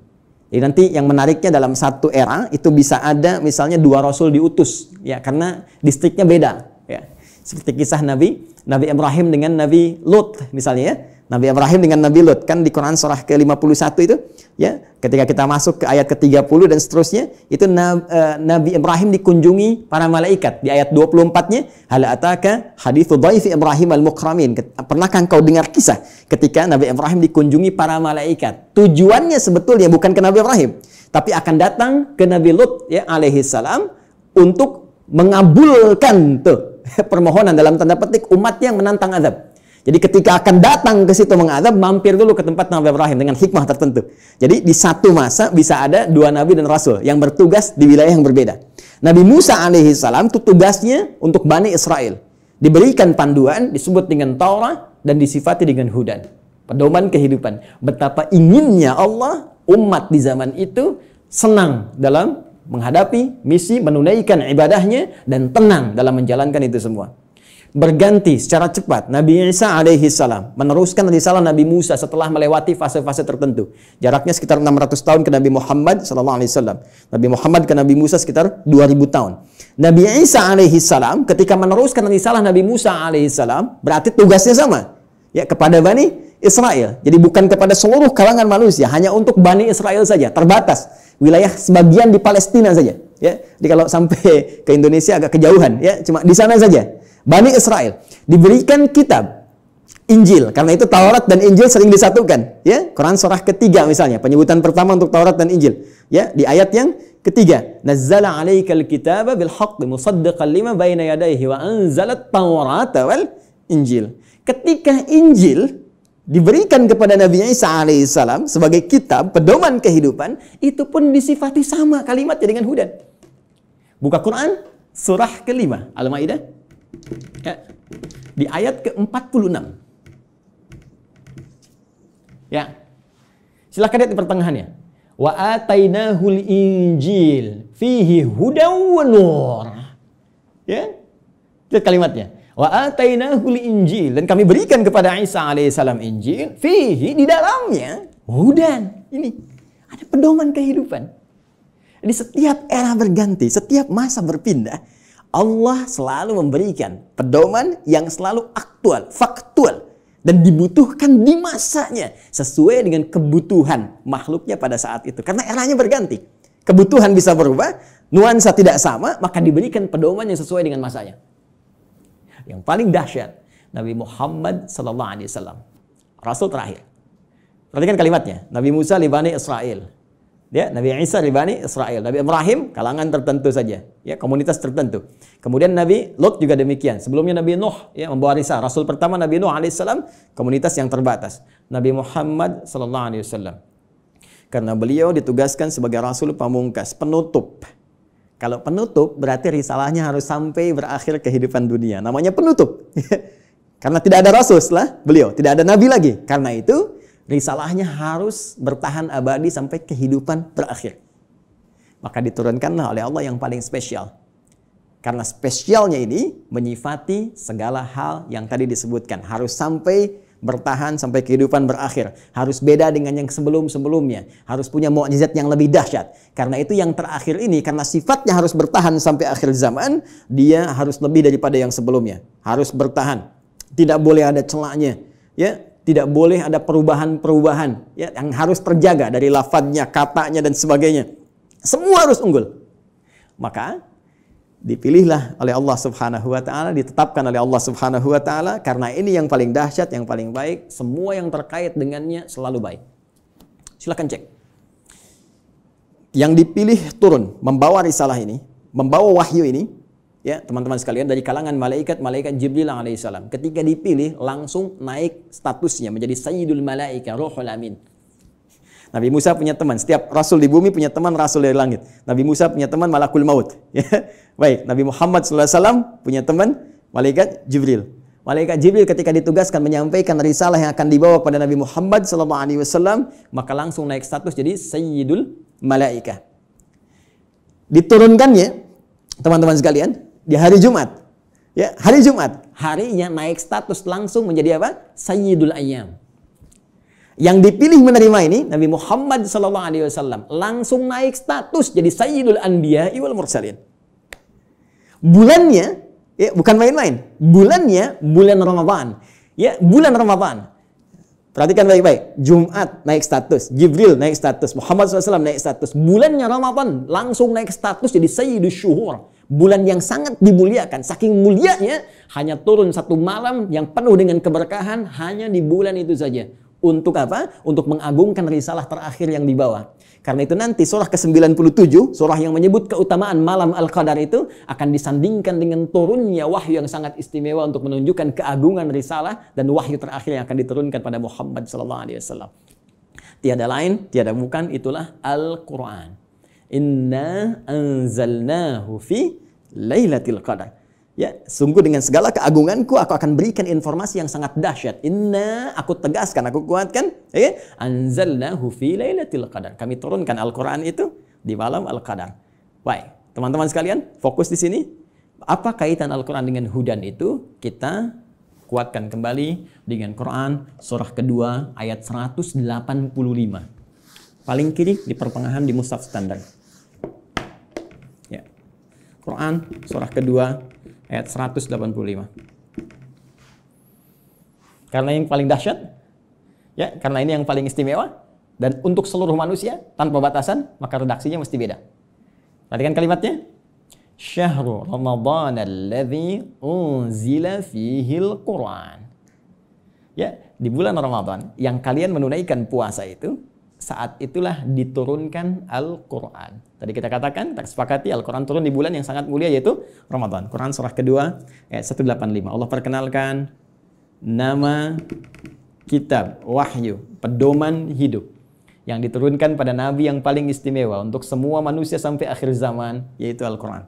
Jadi nanti yang menariknya dalam satu era, itu bisa ada misalnya 2 rasul diutus. Ya, karena distriknya beda. Ya. Seperti kisah Nabi Ibrahim dengan Nabi Lut misalnya ya. Nabi Ibrahim dengan Nabi Lut, kan di Quran surah ke-51 itu, ya, ketika kita masuk ke ayat ke-30 dan seterusnya, itu Nabi Ibrahim dikunjungi para malaikat. Di ayat 24-nya, hal ataka hadithu dhaifi Ibrahim al-mukramin. Pernahkah engkau dengar kisah ketika Nabi Ibrahim dikunjungi para malaikat? Tujuannya sebetulnya bukan ke Nabi Ibrahim, tapi akan datang ke Nabi Lut, ya, alaihi salam, untuk mengabulkan tuh permohonan dalam tanda petik umat yang menantang azab. Jadi ketika akan datang ke situ mengadab, mampir dulu ke tempat Nabi Ibrahim dengan hikmah tertentu. Jadi di satu masa bisa ada 2 nabi dan rasul yang bertugas di wilayah yang berbeda. Nabi Musa alaihi salam itu tugasnya untuk Bani Israel. Diberikan panduan, disebut dengan Taurat dan disifati dengan Hudan. Pedoman kehidupan. Betapa inginnya Allah umat di zaman itu senang dalam menghadapi misi, menunaikan ibadahnya dan tenang dalam menjalankan itu semua. Berganti secara cepat Nabi Isa alaihi salam meneruskan risalah Nabi Musa setelah melewati fase-fase tertentu. Jaraknya sekitar 600 tahun ke Nabi Muhammad sallallahu alaihi wasallam. Nabi Muhammad ke Nabi Musa sekitar 2000 tahun. Nabi Isa alaihi salam ketika meneruskan risalah Nabi Musa alaihi salam berarti tugasnya sama, ya, kepada Bani Israel. Jadi bukan kepada seluruh kalangan manusia, hanya untuk Bani Israel saja, terbatas. Wilayah sebagian di Palestina saja, ya. Jadi kalau sampai ke Indonesia agak kejauhan, ya, cuma di sana saja. Bani Israel diberikan kitab Injil, karena itu Taurat dan Injil sering disatukan, ya. Quran surah ketiga misalnya, penyebutan pertama untuk Taurat dan Injil, ya, di ayat yang ketiga, nazzala 'alaikal kitaba bil haqqi musaddiqan lima baina yadayhi wa anzalat Taurata wal Injil. Ketika Injil diberikan kepada Nabi Isa alaihissalam sebagai kitab pedoman kehidupan, itu pun disifati sama kalimatnya dengan Hudan. Buka Quran surah ke-5 Al-Maidah, ya, di ayat ke-46. Ya. Silakan lihat di pertengahannya. Wa atainahul injil fihi hudaw wa nur. Ya. Lihat kalimatnya. Wa atainahul injil, dan kami berikan kepada Isa alaihissalam Injil, fihi, di dalamnya hudan. Ini ada pedoman kehidupan. Jadi setiap era berganti, setiap masa berpindah, Allah selalu memberikan pedoman yang selalu aktual, faktual, dan dibutuhkan di masanya sesuai dengan kebutuhan makhluknya pada saat itu. Karena eranya berganti, kebutuhan bisa berubah, nuansa tidak sama, maka diberikan pedoman yang sesuai dengan masanya. Yang paling dahsyat, Nabi Muhammad SAW, Rasul terakhir. Perhatikan kalimatnya. Nabi Musa li Bani Israel, ya, Nabi Isa li Bani Israel, Nabi Ibrahim kalangan tertentu saja, ya, komunitas tertentu. Kemudian Nabi Lot juga demikian. Sebelumnya Nabi Nuh, ya, membawa risalah. Rasul pertama Nabi Nuh alaihissalam, komunitas yang terbatas. Nabi Muhammad SAW, karena beliau ditugaskan sebagai Rasul pamungkas, penutup. Kalau penutup berarti risalahnya harus sampai berakhir kehidupan dunia. Namanya penutup. Karena tidak ada Rasul setelah beliau, tidak ada Nabi lagi. Karena itu risalahnya harus bertahan abadi sampai kehidupan berakhir. Maka diturunkanlah oleh Allah yang paling spesial. Karena spesialnya ini menyifati segala hal yang tadi disebutkan. Harus sampai bertahan sampai kehidupan berakhir. Harus beda dengan yang sebelum-sebelumnya. Harus punya mukjizat yang lebih dahsyat. Karena itu yang terakhir ini, karena sifatnya harus bertahan sampai akhir zaman, dia harus lebih daripada yang sebelumnya. Harus bertahan. Tidak boleh ada celahnya. Ya, tidak boleh ada perubahan-perubahan, ya, yang harus terjaga dari lafadznya, katanya, dan sebagainya. Semua harus unggul. Maka dipilihlah oleh Allah Subhanahu wa taala, ditetapkan oleh Allah Subhanahu wa taala, karena ini yang paling dahsyat, yang paling baik, semua yang terkait dengannya selalu baik. Silakan cek. Yang dipilih turun membawa risalah ini, membawa wahyu ini, ya, teman-teman sekalian, dari kalangan malaikat Jibril alaihissalam. Ketika dipilih langsung naik statusnya menjadi Sayyidul Malaika, Ruhul Amin. Nabi Musa punya teman, setiap rasul di bumi punya teman rasul dari langit. Nabi Musa punya teman Malakul Maut. Ya. Baik, Nabi Muhammad SAW punya teman malaikat Jibril. Malaikat Jibril ketika ditugaskan menyampaikan risalah yang akan dibawa kepada Nabi Muhammad SAW, maka langsung naik status jadi Sayyidul Malaika. Diturunkannya, teman-teman sekalian, di hari Jumat. Ya, hari Jumat, harinya naik status langsung menjadi apa? Sayyidul Ayyam. Yang dipilih menerima ini Nabi Muhammad SAW langsung naik status jadi Sayyidul Anbiya wal Mursalin. Bulannya, ya, bukan main-main. Bulannya bulan Ramadan. Ya, bulan Ramadan. Perhatikan baik-baik. Jumat naik status, Jibril naik status, Muhammad SAW naik status. Bulannya Ramadan langsung naik status jadi Sayyidul Syuhur. Bulan yang sangat dimuliakan. Saking mulianya, hanya turun satu malam yang penuh dengan keberkahan hanya di bulan itu saja. Untuk apa? Untuk mengagungkan risalah terakhir yang dibawa. Karena itu nanti surah ke-97, surah yang menyebut keutamaan malam Al-Qadar itu akan disandingkan dengan turunnya wahyu yang sangat istimewa untuk menunjukkan keagungan risalah dan wahyu terakhir yang akan diturunkan pada Muhammad SAW. Tiada lain, tiada bukan, itulah Al-Quran. Inna anzalnahu fi Lailatul Qadar. Ya, sungguh dengan segala keagunganku aku akan berikan informasi yang sangat dahsyat. Inna, aku tegaskan, aku kuatkan, ya, anzalnahu fi Lailatul Qadar. Kami turunkan Al-Qur'an itu di malam Al-Qadar. Baik, teman-teman sekalian, fokus di sini. Apa kaitan Al-Qur'an dengan hudan itu? Kita kuatkan kembali dengan Quran surah kedua ayat 185. Paling kiri di pertengahan di mushaf standar. Ya. Quran surah kedua ayat 185. Karena yang paling dahsyat, ya, karena ini yang paling istimewa, dan untuk seluruh manusia tanpa batasan, maka redaksinya mesti beda. Perhatikan kalimatnya. Syahrul Ramadan alladzi unzila fihil Quran. Ya, di bulan Ramadan yang kalian menunaikan puasa itu, saat itulah diturunkan Al-Quran. Tadi kita katakan, kita sepakati Al-Quran turun di bulan yang sangat mulia yaitu Ramadan. Quran surah kedua ayat 185. Allah perkenalkan nama kitab, wahyu, pedoman hidup yang diturunkan pada Nabi yang paling istimewa untuk semua manusia sampai akhir zaman, yaitu Al-Quran.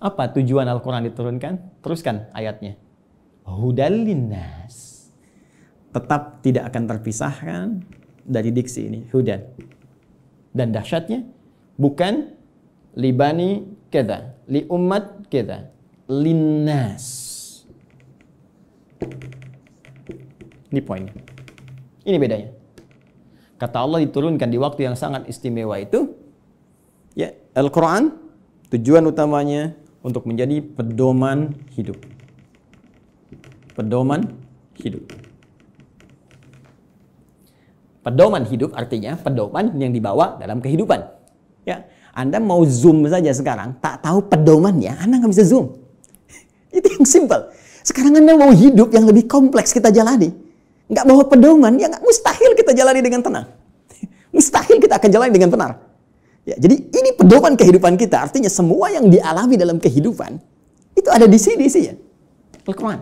Apa tujuan Al-Quran diturunkan? Teruskan ayatnya. Hudal linnas. Tetap tidak akan terpisahkan dari diksi ini, hudan. Dan dahsyatnya, bukan libani kita, li umat kita, linnas. Ini poinnya. Ini bedanya. Kata Allah diturunkan di waktu yang sangat istimewa itu, ya, Al-Quran tujuan utamanya untuk menjadi pedoman hidup. Pedoman hidup. Pedoman hidup artinya pedoman yang dibawa dalam kehidupan. Ya, Anda mau zoom saja sekarang, tak tahu pedomannya, Anda nggak bisa zoom. Itu yang simple. Sekarang Anda mau hidup yang lebih kompleks kita jalani, nggak bawa pedoman, ya nggak, mustahil kita jalani dengan tenang. Mustahil kita akan jalani dengan benar. Ya, jadi ini pedoman kehidupan kita. Artinya semua yang dialami dalam kehidupan itu ada di sini sih ya, Al-Quran.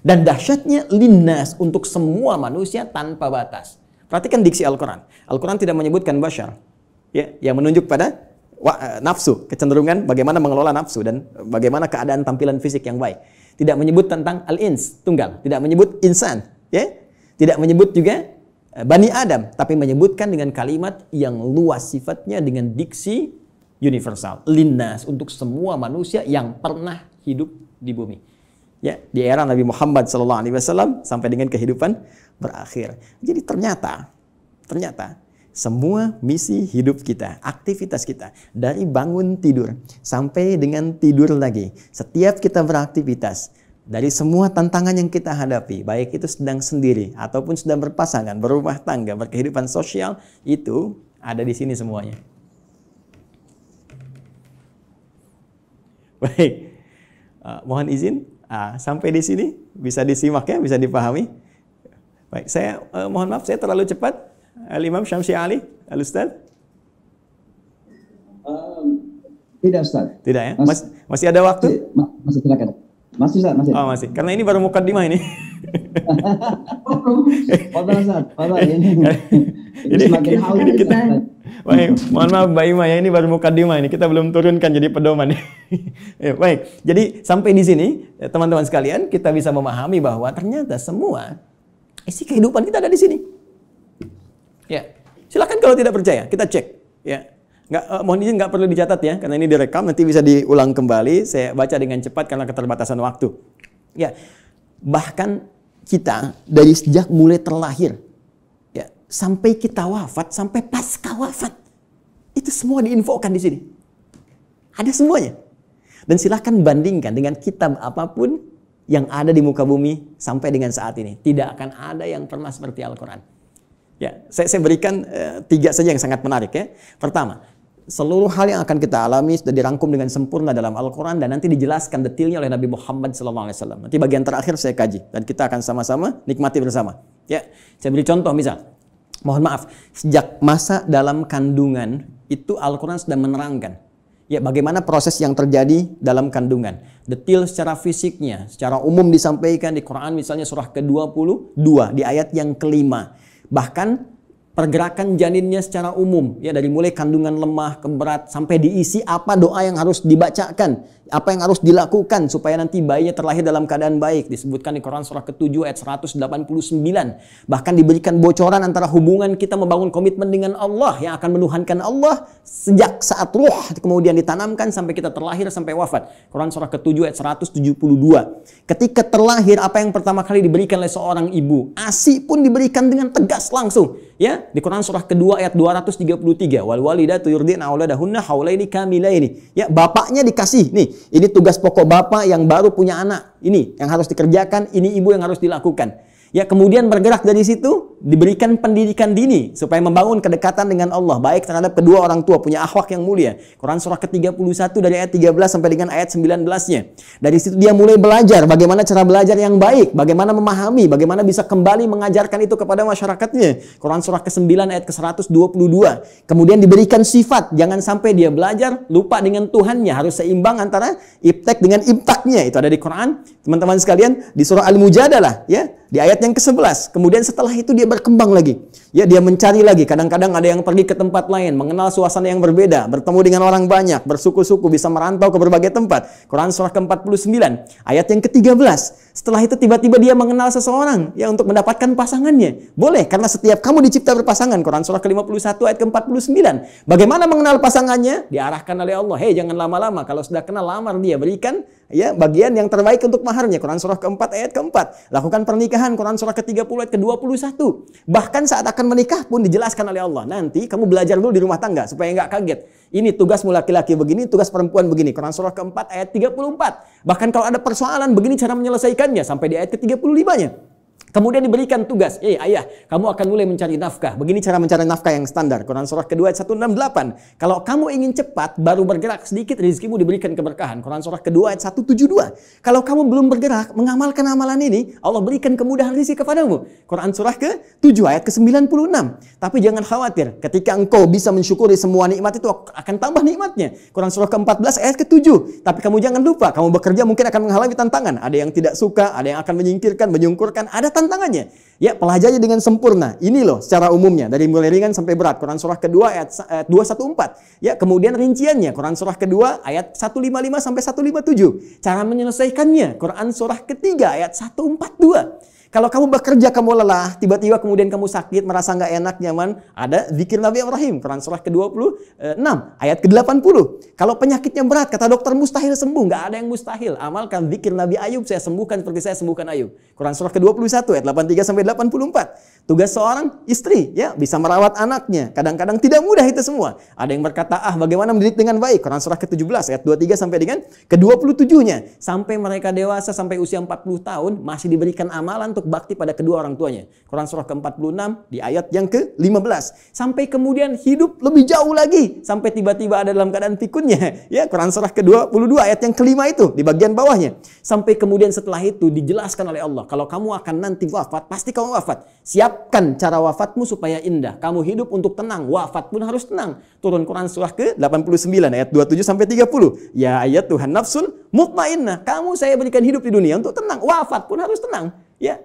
Dan dahsyatnya linnas, untuk semua manusia tanpa batas. Perhatikan diksi Al-Quran. Al-Quran tidak menyebutkan bashar, ya, yang menunjuk pada nafsu, kecenderungan bagaimana mengelola nafsu dan bagaimana keadaan tampilan fisik yang baik. Tidak menyebut tentang al-ins, tunggal. Tidak menyebut insan, ya. Tidak menyebut juga Bani Adam, tapi menyebutkan dengan kalimat yang luas sifatnya dengan diksi universal. Linnas, untuk semua manusia yang pernah hidup di bumi. Ya, di era Nabi Muhammad SAW sampai dengan kehidupan berakhir. Jadi ternyata semua misi hidup kita, aktivitas kita, dari bangun tidur sampai dengan tidur lagi, setiap kita beraktivitas, dari semua tantangan yang kita hadapi, baik itu sedang sendiri ataupun sedang berpasangan, berumah tangga, berkehidupan sosial, itu ada di sini semuanya. Baik, mohon izin sampai di sini bisa disimak ya, bisa dipahami. Baik, saya mohon maaf saya terlalu cepat. Al-Imam Syamsi Ali, Al-Ustaz. Tidak, Ustaz. Tidak ya? Masih ada waktu? Masih, silakan. Masih, Ustaz, masih. Oh, masih. Karena ini baru mukaddimah ini. Fadhal, Ustaz. Fadhal, ini semakin haus kita. Baik, mohon maaf Mbak Ima ya, ini baru mukaddimah ini. Kita belum turunkan jadi pedoman. Ya, baik. Jadi sampai di sini teman-teman sekalian, kita bisa memahami bahwa ternyata semua isi kehidupan kita ada di sini. Ya, silakan kalau tidak percaya, kita cek. Ya, mohon izin nggak perlu dicatat ya, karena ini direkam, nanti bisa diulang kembali. Saya baca dengan cepat karena keterbatasan waktu. Ya, bahkan kita dari sejak mulai terlahir, ya, sampai kita wafat, sampai pasca wafat, itu semua diinfokan di sini. Ada semuanya. Dan silakan bandingkan dengan kitab apapun yang ada di muka bumi sampai dengan saat ini. Tidak akan ada yang pernah seperti Al-Quran. Ya, saya berikan 3 saja yang sangat menarik ya. Pertama, seluruh hal yang akan kita alami sudah dirangkum dengan sempurna dalam Al-Quran dan nanti dijelaskan detailnya oleh Nabi Muhammad SAW. Nanti bagian terakhir saya kaji dan kita akan sama-sama nikmati bersama. Ya, saya beri contoh misal. Mohon maaf, sejak masa dalam kandungan itu Al-Quran sudah menerangkan. Ya, bagaimana proses yang terjadi dalam kandungan. Detail secara fisiknya, secara umum disampaikan di Quran misalnya surah ke-22 di ayat yang ke-5. Bahkan pergerakan janinnya secara umum, ya, dari mulai kandungan lemah ke berat sampai diisi apa doa yang harus dibacakan, apa yang harus dilakukan supaya nanti bayinya terlahir dalam keadaan baik. Disebutkan di Quran surah ke-7 ayat 189. Bahkan diberikan bocoran antara hubungan kita membangun komitmen dengan Allah yang akan menuhankan Allah sejak saat ruh kemudian ditanamkan sampai kita terlahir sampai wafat. Quran surah ke-7 ayat 172. Ketika terlahir, apa yang pertama kali diberikan oleh seorang ibu? ASI pun diberikan dengan tegas langsung. Ya, di Quran surah kedua ayat 233, wal walidatu yurdina auladahunna haulaini kamilaini. Ya, bapaknya dikasih, nih, ini tugas pokok bapak yang baru punya anak. Ini yang harus dikerjakan, ini ibu yang harus dilakukan. Ya, kemudian bergerak dari situ, diberikan pendidikan dini supaya membangun kedekatan dengan Allah, baik terhadap kedua orang tua, punya akhlak yang mulia. Quran surah ke-31 dari ayat 13 sampai dengan ayat 19-nya. Dari situ dia mulai belajar bagaimana cara belajar yang baik, bagaimana memahami, bagaimana bisa kembali mengajarkan itu kepada masyarakatnya. Quran surah ke-9 ayat ke-122. Kemudian diberikan sifat, jangan sampai dia belajar lupa dengan Tuhannya, harus seimbang antara iptek dengan impaknya. Itu ada di Quran, teman-teman sekalian, di surah Al-Mujadalah, ya. Di ayat yang ke-11. Kemudian setelah itu dia berkembang lagi. Ya, dia mencari lagi. Kadang-kadang ada yang pergi ke tempat lain, mengenal suasana yang berbeda, bertemu dengan orang banyak, bersuku-suku, bisa merantau ke berbagai tempat. Quran surah ke-49, ayat yang ke-13. Setelah itu tiba-tiba dia mengenal seseorang ya untuk mendapatkan pasangannya. Boleh, karena setiap kamu dicipta berpasangan. Quran surah ke-51 ayat ke-49. Bagaimana mengenal pasangannya? Diarahkan oleh Allah. Hei, jangan lama-lama. Kalau sudah kenal, lamar dia. Berikan ya bagian yang terbaik untuk maharnya. Quran surah ke-4 ayat ke-4. Lakukan pernikahan. Quran surah ke-30 ayat ke-21. Bahkan saat akan menikah pun dijelaskan oleh Allah. Nanti kamu belajar dulu di rumah tangga supaya nggak kaget. Ini tugasmu laki-laki begini, tugas perempuan begini. Quran surah ke-4 ayat 34. Bahkan kalau ada persoalan begini cara menyelesaikannya sampai di ayat ke-35-nya. Kemudian diberikan tugas, ayah, kamu akan mulai mencari nafkah. Begini cara mencari nafkah yang standar. Quran surah kedua ayat 168. Kalau kamu ingin cepat, baru bergerak sedikit, rezekimu diberikan keberkahan. Quran surah kedua ayat 172. Kalau kamu belum bergerak, mengamalkan amalan ini, Allah berikan kemudahan rezeki kepadamu. Quran surah ke-7 ayat ke-96. Tapi jangan khawatir, ketika engkau bisa mensyukuri semua nikmat itu akan tambah nikmatnya. Quran surah ke-14 ayat ke-7. Tapi kamu jangan lupa, kamu bekerja mungkin akan mengalami tantangan. Ada yang tidak suka, ada yang akan menyingkirkan, menyungkurkan, ada tantangannya. Ya, pelajari dengan sempurna. Ini loh secara umumnya dari mulai ringan sampai berat. Quran surah kedua ayat 214. Ya, kemudian rinciannya Quran surah kedua ayat 155 sampai 157. Cara menyelesaikannya Quran surah ketiga ayat 142. Kalau kamu bekerja, kamu lelah, tiba-tiba kemudian kamu sakit, merasa nggak enak, nyaman, ada zikir Nabi Ibrahim, Quran surah ke-26, ayat ke-80. Kalau penyakitnya berat, kata dokter mustahil sembuh, nggak ada yang mustahil. Amalkan zikir Nabi Ayub, saya sembuhkan seperti saya sembuhkan Ayub. Quran surah ke-21, ayat 83 sampai 84. Tugas seorang istri, ya, bisa merawat anaknya. Kadang-kadang tidak mudah itu semua. Ada yang berkata, bagaimana mendidik dengan baik? Quran surah ke-17, ayat 23 sampai dengan ke-27-nya. Sampai mereka dewasa, sampai usia 40 tahun, masih diberikan amalan untuk bakti pada kedua orang tuanya. Quran surah ke-46 di ayat yang ke-15. Sampai kemudian hidup lebih jauh lagi. Sampai tiba-tiba ada dalam keadaan pikunnya. Ya, Quran surah ke-22 ayat yang ke-5 itu di bagian bawahnya. Sampai kemudian setelah itu dijelaskan oleh Allah. Kalau kamu akan nanti wafat, pasti kamu wafat. Siapkan cara wafatmu supaya indah. Kamu hidup untuk tenang. Wafat pun harus tenang. Turun Quran surah ke-89 ayat 27 sampai 30. Ya ayat Tuhan nafsul mutmainnah. Kamu saya berikan hidup di dunia untuk tenang. Wafat pun harus tenang. Ya,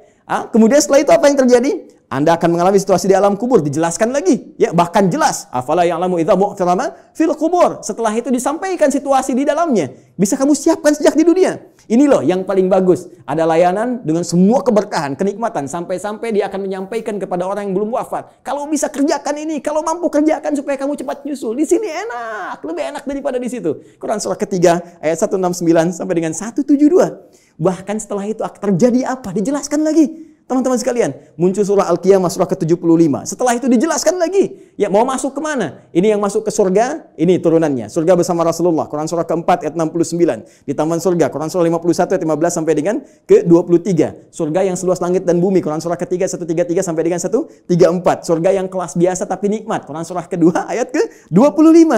kemudian setelah itu apa yang terjadi? Anda akan mengalami situasi di alam kubur, dijelaskan lagi. Ya, bahkan jelas. Afala ya'lamu idza bu'thira fil kubur. Setelah itu disampaikan situasi di dalamnya. Bisa kamu siapkan sejak di dunia. Ini loh yang paling bagus. Ada layanan dengan semua keberkahan, kenikmatan. Sampai-sampai dia akan menyampaikan kepada orang yang belum wafat. Kalau bisa kerjakan ini, kalau mampu kerjakan supaya kamu cepat nyusul. Di sini enak, lebih enak daripada di situ. Quran surah ketiga ayat 169 sampai dengan 172. Bahkan setelah itu terjadi apa? Dijelaskan lagi. Teman-teman sekalian, muncul surah Al-Qiyamah surah ke-75. Setelah itu dijelaskan lagi. Ya, mau masuk kemana? Ini yang masuk ke surga, ini turunannya. Surga bersama Rasulullah. Quran surah ke-4 ayat 69. Di taman surga. Quran surah 51 ayat 15 sampai dengan ke-23. Surga yang seluas langit dan bumi. Quran surah ketiga 133 sampai dengan 134. Surga yang kelas biasa tapi nikmat. Quran surah kedua ayat ke-25.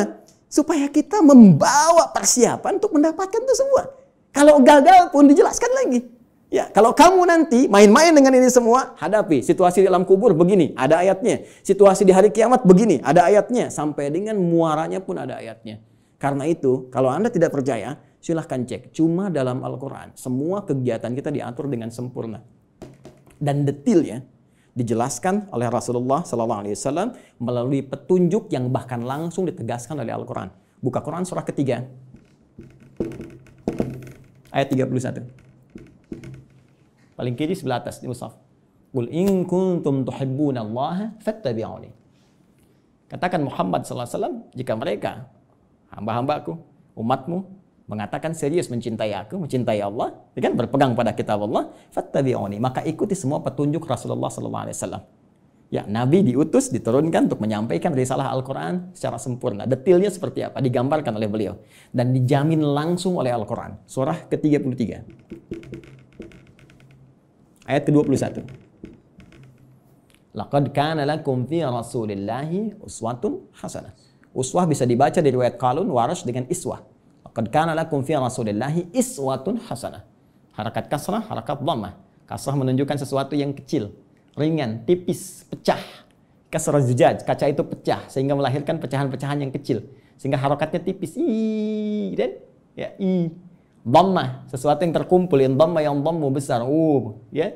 Supaya kita membawa persiapan untuk mendapatkan itu semua. Kalau gagal pun dijelaskan lagi. Ya, kalau kamu nanti main-main dengan ini semua, hadapi situasi di dalam kubur begini, ada ayatnya. Situasi di hari kiamat begini, ada ayatnya. Sampai dengan muaranya pun ada ayatnya. Karena itu, kalau Anda tidak percaya, silahkan cek. Cuma dalam Al-Quran, semua kegiatan kita diatur dengan sempurna. Dan detailnya dijelaskan oleh Rasulullah SAW melalui petunjuk yang bahkan langsung ditegaskan oleh Al-Quran. Buka Quran surah ketiga, ayat 31. Paling kiri sebelah atas di mushaf. Qul in kuntum tuhibbunallaha fattabi'uni. Katakan Muhammad sallallahu alaihi wasallam, jika mereka hamba-hambaku, umatmu mengatakan serius mencintai aku, mencintai Allah, ya kan, berpegang pada kitab Allah, fattabi'uni, maka ikuti semua petunjuk Rasulullah sallallahu alaihi wasallam. Ya, Nabi diutus, diturunkan untuk menyampaikan risalah Al-Quran secara sempurna. Detailnya seperti apa? Digambarkan oleh beliau. Dan dijamin langsung oleh Al-Quran. Surah ke-33. Ayat ke-21. Laqad kana lakum fi Rasulillahi uswatun hasanah. Uswah bisa dibaca di riwayat Qalun, Warash dengan iswah. Laqad kana lakum fi Rasulillahi iswatun hasanah. Harakat kasrah, harakat dhammah. Kasrah menunjukkan sesuatu yang kecil, ringan, tipis, pecah. Kasrah zujaj, kaca itu pecah sehingga melahirkan pecahan-pecahan yang kecil. Sehingga harakatnya tipis. Dan Dhammah, sesuatu yang terkumpul, yang dhammah yang dhammu besar. Ya.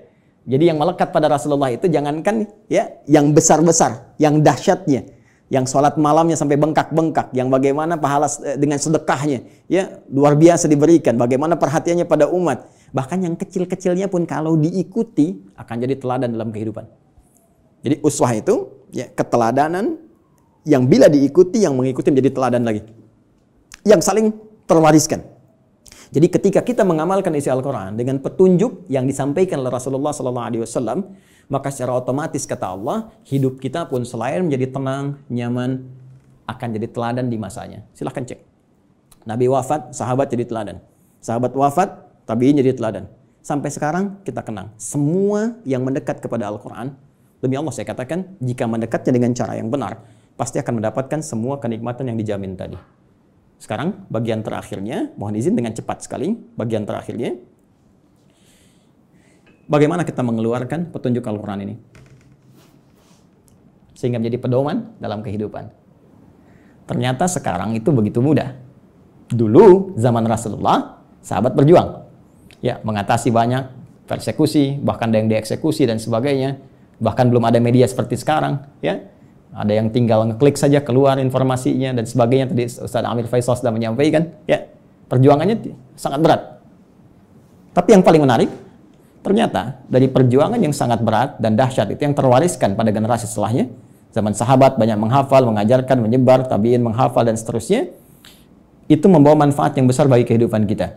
Jadi yang melekat pada Rasulullah itu jangankan ya yang besar-besar, yang dahsyatnya, yang sholat malamnya sampai bengkak-bengkak, yang bagaimana pahala dengan sedekahnya, ya luar biasa diberikan, bagaimana perhatiannya pada umat. Bahkan yang kecil-kecilnya pun kalau diikuti akan jadi teladan dalam kehidupan. Jadi uswah itu ya keteladanan yang bila diikuti, yang mengikuti menjadi teladan lagi, yang saling terwariskan. Jadi ketika kita mengamalkan isi Al-Quran dengan petunjuk yang disampaikan oleh Rasulullah SAW, maka secara otomatis kata Allah, hidup kita pun selain menjadi tenang, nyaman, akan jadi teladan di masanya. Silahkan cek. Nabi wafat, sahabat jadi teladan. Sahabat wafat, tabi'in jadi teladan. Sampai sekarang kita kenang. Semua yang mendekat kepada Al-Quran, demi Allah saya katakan, jika mendekatnya dengan cara yang benar, pasti akan mendapatkan semua kenikmatan yang dijamin tadi. Sekarang bagian terakhirnya, mohon izin dengan cepat sekali, bagian terakhirnya. Bagaimana kita mengeluarkan petunjuk Al-Quran ini? Sehingga menjadi pedoman dalam kehidupan. Ternyata sekarang itu begitu mudah. Dulu zaman Rasulullah, sahabat berjuang. Ya, mengatasi banyak persekusi, bahkan ada yang dieksekusi dan sebagainya. Bahkan belum ada media seperti sekarang, ya. Ada yang tinggal ngeklik saja keluar informasinya dan sebagainya. Tadi Ustaz Amir Faisal sudah menyampaikan, ya, perjuangannya sangat berat. Tapi yang paling menarik, ternyata dari perjuangan yang sangat berat dan dahsyat itu yang terwariskan pada generasi setelahnya. Zaman sahabat banyak menghafal, mengajarkan, menyebar, tabi'in menghafal dan seterusnya. Itu membawa manfaat yang besar bagi kehidupan kita.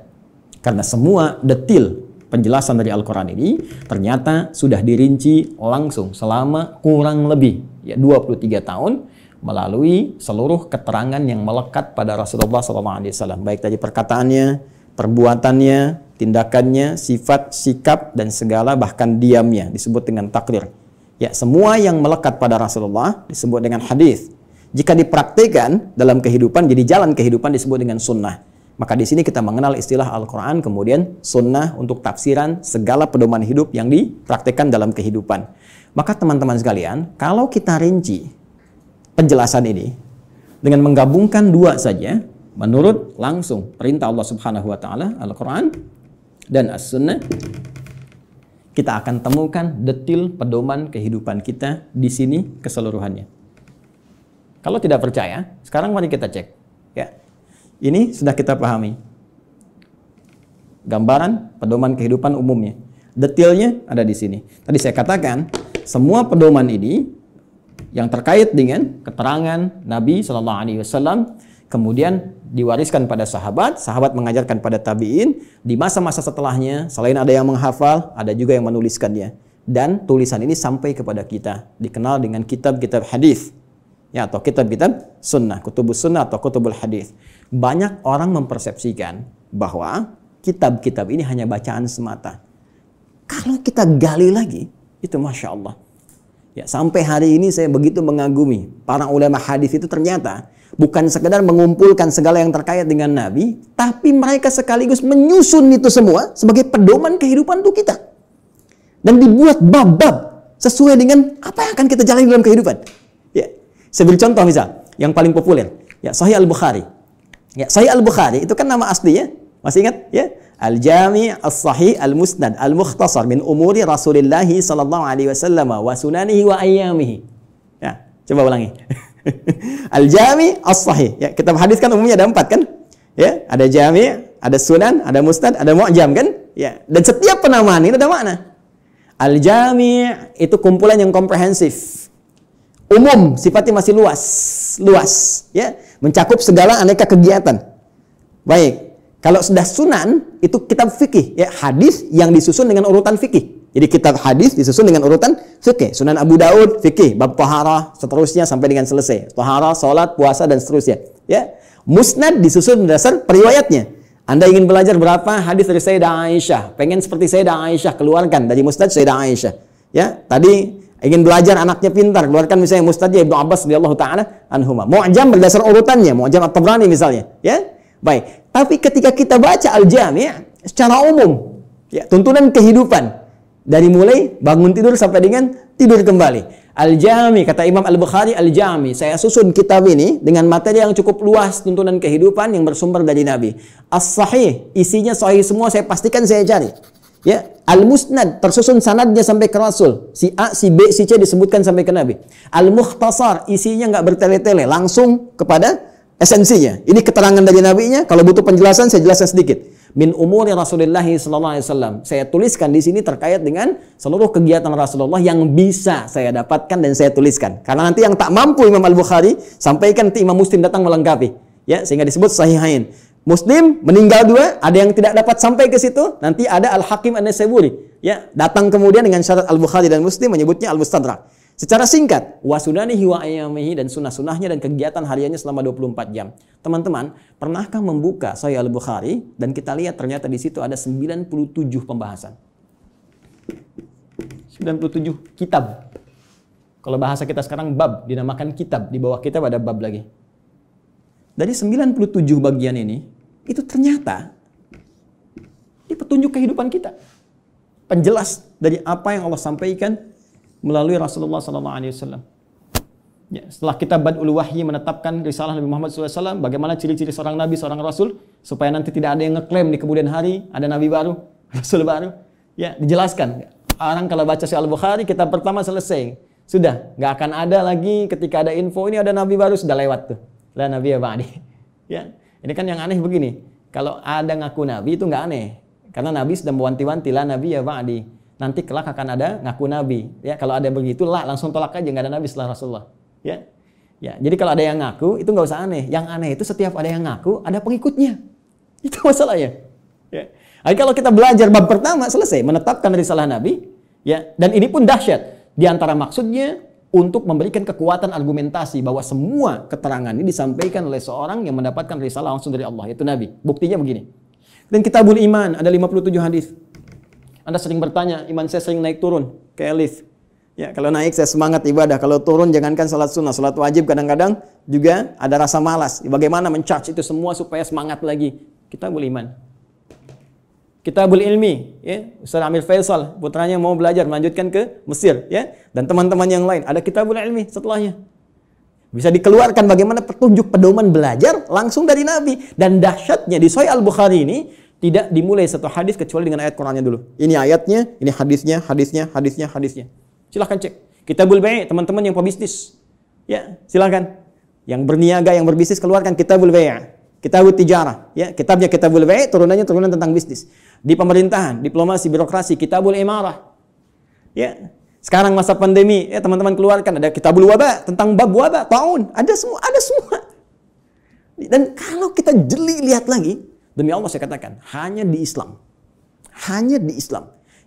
Karena semua detil penjelasan dari Al-Quran ini ternyata sudah dirinci langsung selama kurang lebih ya 23 tahun melalui seluruh keterangan yang melekat pada Rasulullah SAW. Baik dari perkataannya, perbuatannya, tindakannya, sifat, sikap, dan segala bahkan diamnya disebut dengan takrir. Ya, semua yang melekat pada Rasulullah disebut dengan hadis. Jika dipraktikkan dalam kehidupan, jadi jalan kehidupan disebut dengan sunnah. Maka di sini kita mengenal istilah Al-Quran, kemudian sunnah untuk tafsiran segala pedoman hidup yang dipraktikkan dalam kehidupan. Maka teman-teman sekalian, kalau kita rinci penjelasan ini dengan menggabungkan dua saja, menurut langsung perintah Allah Subhanahu wa Ta'ala, Al-Quran dan As-Sunnah, kita akan temukan detil pedoman kehidupan kita di sini keseluruhannya. Kalau tidak percaya, sekarang mari kita cek. Ya. Ini sudah kita pahami. Gambaran pedoman kehidupan umumnya. Detilnya ada di sini. Tadi saya katakan, semua pedoman ini yang terkait dengan keterangan Nabi SAW, kemudian diwariskan pada sahabat, sahabat mengajarkan pada tabi'in, di masa-masa setelahnya, selain ada yang menghafal, ada juga yang menuliskannya. Dan tulisan ini sampai kepada kita, dikenal dengan kitab-kitab hadis. Ya, atau kitab-kitab sunnah, kutubus sunnah atau kutubul hadis. Banyak orang mempersepsikan bahwa kitab-kitab ini hanya bacaan semata. Kalau kita gali lagi, itu Masya Allah. Ya, sampai hari ini saya begitu mengagumi para ulama hadis itu ternyata bukan sekedar mengumpulkan segala yang terkait dengan Nabi, tapi mereka sekaligus menyusun itu semua sebagai pedoman kehidupan untuk kita. Dan dibuat bab-bab sesuai dengan apa yang akan kita jalani dalam kehidupan. Ya. Saya beri contoh misal, yang paling populer, ya Sahih Al-Bukhari. Ya, Sahih Al-Bukhari itu kan nama aslinya, masih ingat? Ya, Al-Jami' As-Sahih Al-Musnad Al-Mukhtasar min umuri Rasulillah sallallahu alaihi wasallam wa sunanihi wa ayyamihi. Ya, coba ulangi. Al-Jami' As-Sahih. Ya, kitab hadis kan umumnya ada 4 kan? Ya, ada Jami', ada Sunan, ada Musnad, ada Mu'jam kan? Ya, dan setiap penamaan ini ada makna. Al-Jami' itu kumpulan yang komprehensif. Umum, sifatnya masih luas, ya, mencakup segala aneka kegiatan. Baik, kalau sudah sunan itu kitab fikih, ya, hadis yang disusun dengan urutan fikih. Jadi kitab hadis disusun dengan urutan fikih. Sunan Abu Daud fikih, bab taharah, seterusnya sampai dengan selesai. Taharah, salat, puasa dan seterusnya. Ya, Musnad disusun berdasar periwayatnya. Anda ingin belajar berapa hadis dari Sayyidah Aisyah, pengen seperti Sayyidah Aisyah, keluarkan dari Musnad Sayyidah Aisyah. Ya, tadi ingin belajar anaknya pintar, keluarkan misalnya Mustadnya Ibnu Abbas radhiyallahu taala anhuma. Mu'jam berdasar urutannya, Mu'jam At-Tabrani misalnya, ya. Baik. Tapi ketika kita baca Al-Jami' secara umum, ya, tuntunan kehidupan dari mulai bangun tidur sampai dengan tidur kembali. Al-Jami' kata Imam Al-Bukhari, Al-Jami', saya susun kitab ini dengan materi yang cukup luas, tuntunan kehidupan yang bersumber dari Nabi. As-Sahih, isinya sahih semua, saya pastikan saya cari. Ya, al-musnad tersusun sanadnya sampai ke Rasul. Si A, si B, si C disebutkan sampai ke Nabi. Al-mukhtasar isinya nggak bertele-tele, langsung kepada esensinya. Ini keterangan dari Nabi-nya. Kalau butuh penjelasan saya jelaskan sedikit. Min umuri Rasulullah sallallahu alaihi wasallam. Saya tuliskan di sini terkait dengan seluruh kegiatan Rasulullah yang bisa saya dapatkan dan saya tuliskan. Karena nanti yang tak mampu Imam Al-Bukhari sampaikan nanti Imam Muslim datang melengkapi. Ya, sehingga disebut sahihain. Muslim meninggal dua, ada yang tidak dapat sampai ke situ, nanti ada Al-Hakim An-Naisaburi, ya, datang kemudian dengan syarat Al-Bukhari dan Muslim menyebutnya Al-Mustadrak. Secara singkat, wa sunanihi wa ayyamihi, dan sunnah-sunnahnya dan kegiatan hariannya selama 24 jam. Teman-teman, pernahkah membuka Sahih Al-Bukhari dan kita lihat ternyata di situ ada 97 pembahasan. 97 kitab. Kalau bahasa kita sekarang bab, dinamakan kitab, di bawah kitab ada bab lagi. Dari 97 bagian ini, itu ternyata ini petunjuk kehidupan kita. Penjelas dari apa yang Allah sampaikan melalui Rasulullah SAW. Ya, setelah kitab Bad'ul Wahyi menetapkan risalah Nabi Muhammad SAW, bagaimana ciri-ciri seorang Nabi, seorang Rasul, supaya nanti tidak ada yang ngeklaim di kemudian hari, ada Nabi baru, Rasul baru. Ya, dijelaskan. Orang kalau baca Sahih Al-Bukhari, kitab pertama selesai. Sudah, nggak akan ada lagi ketika ada info, ini ada Nabi baru, sudah lewat tuh. La Nabi ya ba'di. Ya, ini kan yang aneh begini. Kalau ada ngaku Nabi itu nggak aneh. Karena Nabi sudah mewanti-wanti, la Nabi ya ba'di. Nanti kelak akan ada ngaku Nabi. Ya, kalau ada begitu, langsung tolak aja, nggak ada Nabi setelah Rasulullah. Ya, ya. Jadi kalau ada yang ngaku, itu nggak usah aneh. Yang aneh itu setiap ada yang ngaku, ada pengikutnya. Itu masalahnya. Ya. Jadi kalau kita belajar bab pertama selesai, menetapkan risalah Nabi. Ya, dan ini pun dahsyat. Di antara maksudnya untuk memberikan kekuatan argumentasi bahwa semua keterangan ini disampaikan oleh seorang yang mendapatkan risalah langsung dari Allah, yaitu Nabi. Buktinya begini. Dan Kitabul Iman ada 57 hadis. Anda sering bertanya, iman saya sering naik turun kayak lift. Ya, kalau naik saya semangat ibadah, kalau turun jangankan salat sunnah, salat wajib kadang-kadang juga ada rasa malas. Bagaimana men-charge itu semua supaya semangat lagi? Kitabul Iman. Kitabul Ilmi, ya, Ustaz Amir Faisal, putranya mau belajar melanjutkan ke Mesir, ya, dan teman-teman yang lain, ada Kitabul Ilmi setelahnya. Bisa dikeluarkan bagaimana petunjuk pedoman belajar langsung dari Nabi. Dan dahsyatnya di Sahih Al-Bukhari ini tidak dimulai satu hadis kecuali dengan ayat Qur'annya dulu. Ini ayatnya, ini hadisnya, hadisnya. Silahkan cek. Kitabul Bai', teman-teman yang pebisnis, ya, silahkan. Yang berniaga, yang berbisnis, keluarkan Kitabul Bai'. Kitabul Tijarah, ya, kitabnya Kitabul Bai', turunannya turunan tentang bisnis. Di pemerintahan, diplomasi, birokrasi, Kitabul Imarah. Ya. Sekarang masa pandemi, ya teman-teman keluarkan ada Kitabul Waba, tentang bab wabah, taun, ada semua. Dan kalau kita jeli lihat lagi, demi Allah saya katakan, hanya di Islam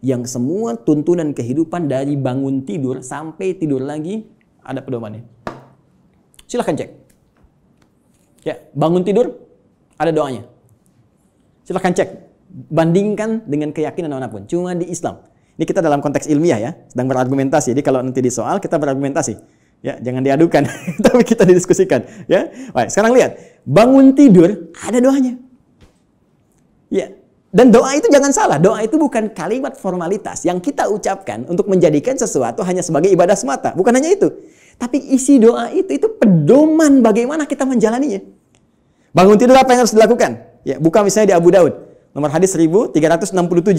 yang semua tuntunan kehidupan dari bangun tidur sampai tidur lagi ada pedomannya. Silahkan cek. Ya, bangun tidur ada doanya. Silahkan cek. Bandingkan dengan keyakinan manapun. Cuma di Islam. Ini kita dalam konteks ilmiah ya, sedang berargumentasi. Jadi kalau nanti di soal kita berargumentasi. Ya, jangan diadukan, tapi kita didiskusikan. Ya, baik. Sekarang lihat, bangun tidur ada doanya. Ya, dan doa itu jangan salah. Doa itu bukan kalimat formalitas yang kita ucapkan untuk menjadikan sesuatu hanya sebagai ibadah semata. Bukan hanya itu. Tapi isi doa itu pedoman bagaimana kita menjalaninya. Bangun tidur apa yang harus dilakukan? Ya, buka misalnya di Abu Daud, nomor hadis 1367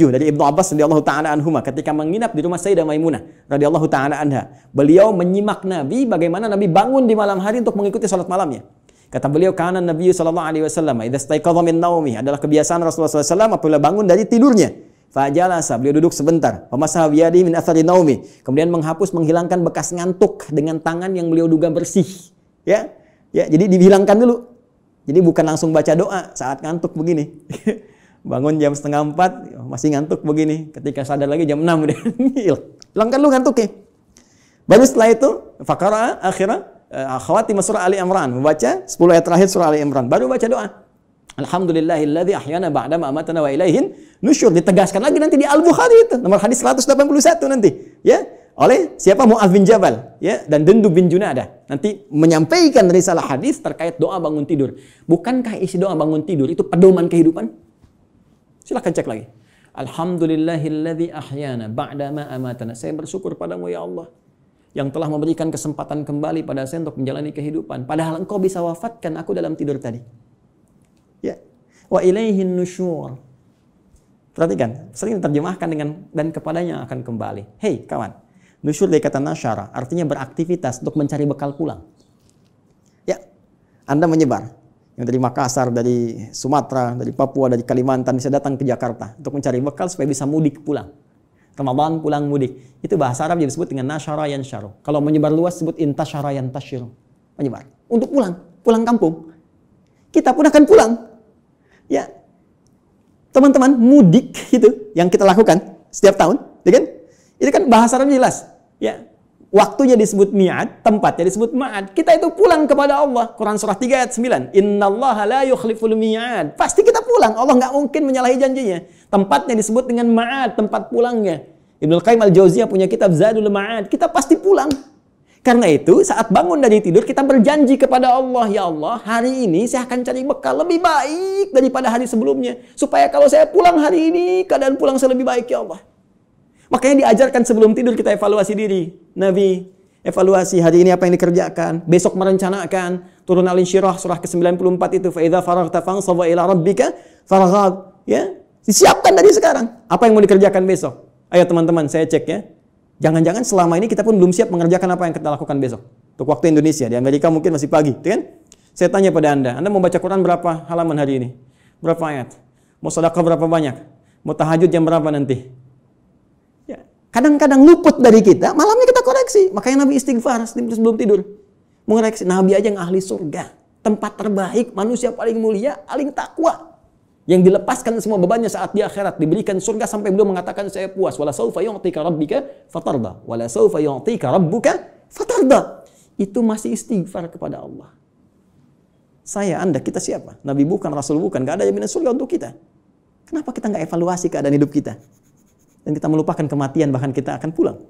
dari Ibnu Abbas radhiyallahu taala anhuma ketika menginap di rumah Sayyidah Maimunah radhiyallahu taala anha. Beliau menyimak Nabi bagaimana Nabi bangun di malam hari untuk mengikuti salat malamnya. Kata beliau, kana Nabi sallallahu alaihi wasallam idza staiqadha min naumi, adalah kebiasaan Rasulullah SAW apabila bangun dari tidurnya. Fajalasa, beliau duduk sebentar. Pemasaha biyadi min athari naumi, kemudian menghilangkan bekas ngantuk dengan tangan yang beliau duga bersih. Ya, jadi dihilangkan dulu. Jadi bukan langsung baca doa saat ngantuk begini. Bangun jam 3:30 masih ngantuk begini. Ketika sadar lagi jam 6 udah hilangkan lu ngantuknya. Baru setelah itu faqara akhirah khawatim surah Ali Imran, membaca 10 ayat terakhir surah Ali Imran. Baru baca doa. Alhamdulillahilladzi ahyana ba'da ma amatana wa ilaihin nusyur. Ditegaskan lagi nanti di Al-Bukhari itu nomor hadis 181 nanti, ya. Oleh siapa? Mu'adz bin Jabal, ya, dan Dundub bin Junadah. Nanti menyampaikan risalah hadis terkait doa bangun tidur. Bukankah isi doa bangun tidur itu pedoman kehidupan? Silahkan cek lagi. Alhamdulillahilladzi ahyana ba'da ma amatana. Saya bersyukur padamu ya Allah yang telah memberikan kesempatan kembali pada saya untuk menjalani kehidupan. Padahal engkau bisa wafatkan aku dalam tidur tadi. Ya. Wa ilaihin nusyur. Perhatikan, sering diterjemahkan dengan dan kepadanya akan kembali. Hei kawan, nusyur dari kata nasyara artinya beraktivitas untuk mencari bekal pulang. Ya, Anda menyebar. Yang dari Makassar, dari Sumatera, dari Papua, dari Kalimantan bisa datang ke Jakarta untuk mencari bekal supaya bisa mudik pulang. Ramadan pulang mudik. Itu bahasa Arab yang disebut dengan nasyara yansyaru. Kalau menyebar luas disebut intasyara yantasyiru. Menyebar. Untuk pulang kampung. Kita pun akan pulang. Ya. Teman-teman, mudik itu yang kita lakukan setiap tahun, ya kan? Itu kan bahasa Arab jelas. Ya. Waktunya disebut mi'ad, tempatnya disebut ma'ad. Kita itu pulang kepada Allah. Quran surah 3 ayat 9. Innallaha la yukhliful mi'ad. Pasti kita pulang. Allah nggak mungkin menyalahi janjinya. Tempatnya disebut dengan ma'ad, tempat pulangnya. Ibnul Qayyim al-Jauziyah punya kitab Zadul Ma'ad. Kita pasti pulang. Karena itu saat bangun dari tidur kita berjanji kepada Allah, ya Allah, hari ini saya akan cari bekal lebih baik daripada hari sebelumnya. Supaya kalau saya pulang hari ini, keadaan pulang saya lebih baik, ya Allah. Makanya diajarkan sebelum tidur kita evaluasi diri. Nabi evaluasi hari ini apa yang dikerjakan, besok merencanakan. Turun Al-Insyirah surah ke-94 itu, fa idza faraghta fansab ila rabbika farghab, ya. Disiapkan dari sekarang apa yang mau dikerjakan besok. Ayo teman-teman, saya cek ya. Jangan-jangan selama ini kita pun belum siap mengerjakan apa yang kita lakukan besok. Untuk waktu Indonesia, di Amerika mungkin masih pagi, kan? Saya tanya pada Anda mau baca Quran berapa halaman hari ini? Berapa ayat? Mau sedekah berapa banyak? Mau tahajud jam berapa nanti? Ya, kadang-kadang luput dari kita, malamnya kita koreksi. Makanya Nabi istighfar sebelum tidur. Mengoreksi, Nabi aja yang ahli surga. Tempat terbaik, manusia paling mulia, paling takwa. Yang dilepaskan semua bebannya saat di akhirat, diberikan surga sampai beliau mengatakan saya puas. Wala saufa yu'tika rabbika fatarda. Wala saufa yu'tika rabbuka fatarda. Itu masih istighfar kepada Allah. Saya, Anda, kita siapa? Nabi bukan, Rasul bukan, gak ada jaminan surga untuk kita. Kenapa kita nggak evaluasi keadaan hidup kita? Dan kita melupakan kematian, bahkan kita akan pulang.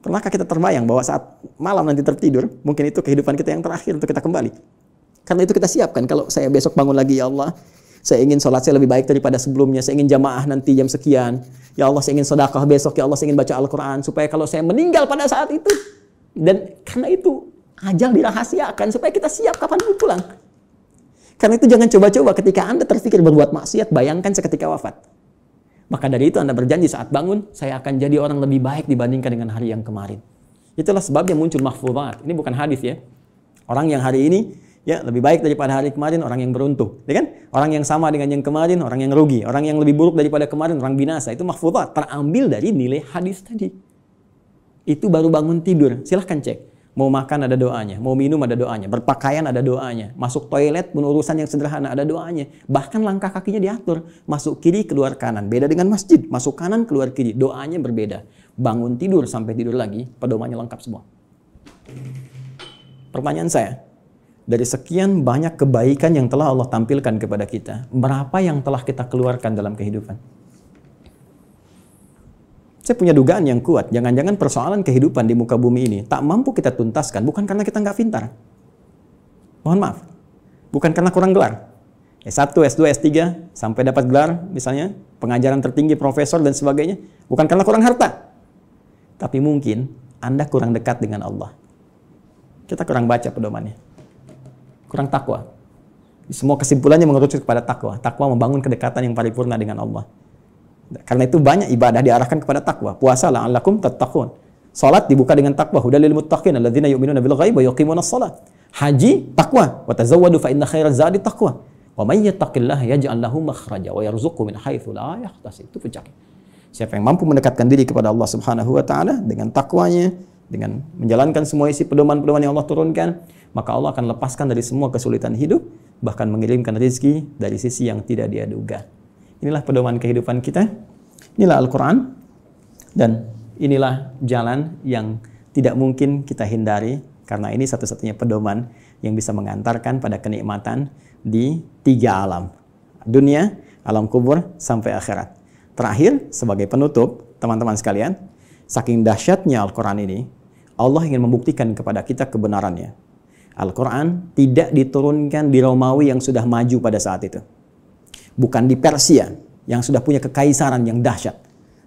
Pernahkah kita terbayang bahwa saat malam nanti tertidur, mungkin itu kehidupan kita yang terakhir untuk kita kembali? Karena itu kita siapkan, kalau saya besok bangun lagi, ya Allah, saya ingin sholat saya lebih baik daripada sebelumnya. Saya ingin jamaah nanti jam sekian. Ya Allah, saya ingin sedekah besok. Ya Allah, saya ingin baca Al-Quran. Supaya kalau saya meninggal pada saat itu. Dan karena itu, ajal dirahasiakan. Supaya kita siap kapan pun pulang. Karena itu jangan coba-coba ketika Anda terpikir berbuat maksiat, bayangkan seketika wafat. Maka dari itu Anda berjanji saat bangun, saya akan jadi orang lebih baik dibandingkan dengan hari yang kemarin. Itulah sebabnya muncul mahfuzat. Ini bukan hadis ya. Orang yang hari ini ya lebih baik daripada hari kemarin, orang yang beruntung, ya kan? Orang yang sama dengan yang kemarin, orang yang rugi. Orang yang lebih buruk daripada kemarin, orang binasa. Itu mahfuzat, terambil dari nilai hadis tadi. Itu baru bangun tidur. Silahkan cek. Mau makan ada doanya, mau minum ada doanya, berpakaian ada doanya, masuk toilet pun urusan yang sederhana ada doanya. Bahkan langkah kakinya diatur, masuk kiri keluar kanan. Beda dengan masjid, masuk kanan keluar kiri, doanya berbeda. Bangun tidur sampai tidur lagi, pedomannya lengkap semua. Pertanyaan saya, dari sekian banyak kebaikan yang telah Allah tampilkan kepada kita, berapa yang telah kita keluarkan dalam kehidupan? Saya punya dugaan yang kuat, jangan-jangan persoalan kehidupan di muka bumi ini tak mampu kita tuntaskan, bukan karena kita nggak pintar. Mohon maaf, bukan karena kurang gelar. S1, S2, S3, sampai dapat gelar, misalnya pengajaran tertinggi, profesor, dan sebagainya. Bukan karena kurang harta. Tapi mungkin Anda kurang dekat dengan Allah. Kita kurang baca pedomannya. Kurang takwa. Semua kesimpulannya mengerucut kepada takwa. Takwa membangun kedekatan yang paripurna dengan Allah. Karena itu banyak ibadah diarahkan kepada takwa. Puasa la'allakum tattaqun. Salat dibuka dengan takwa. Hudal lil muttaqin alladzina yu'minuna bil ghaib wa yuqimunas shalah. Haji takwa. Wa tazawwadu fa inna khairaz zadi taqwa. Wa may yattaqillaha yaj'al lahu makhraja wa yarzuqhu min haitsu la yahtasib. Itu puncaknya. Siapa yang mampu mendekatkan diri kepada Allah Subhanahu wa taala dengan takwanya, dengan menjalankan semua isi pedoman-pedoman yang Allah turunkan, maka Allah akan lepaskan dari semua kesulitan hidup, bahkan mengirimkan rezeki dari sisi yang tidak dia duga. Inilah pedoman kehidupan kita, inilah Al-Quran, dan inilah jalan yang tidak mungkin kita hindari, karena ini satu-satunya pedoman yang bisa mengantarkan pada kenikmatan di 3 alam. Dunia, alam kubur, sampai akhirat. Terakhir, sebagai penutup, teman-teman sekalian, saking dahsyatnya Al-Quran ini, Allah ingin membuktikan kepada kita kebenarannya. Al-Quran tidak diturunkan di Romawi yang sudah maju pada saat itu. Bukan di Persia yang sudah punya kekaisaran yang dahsyat.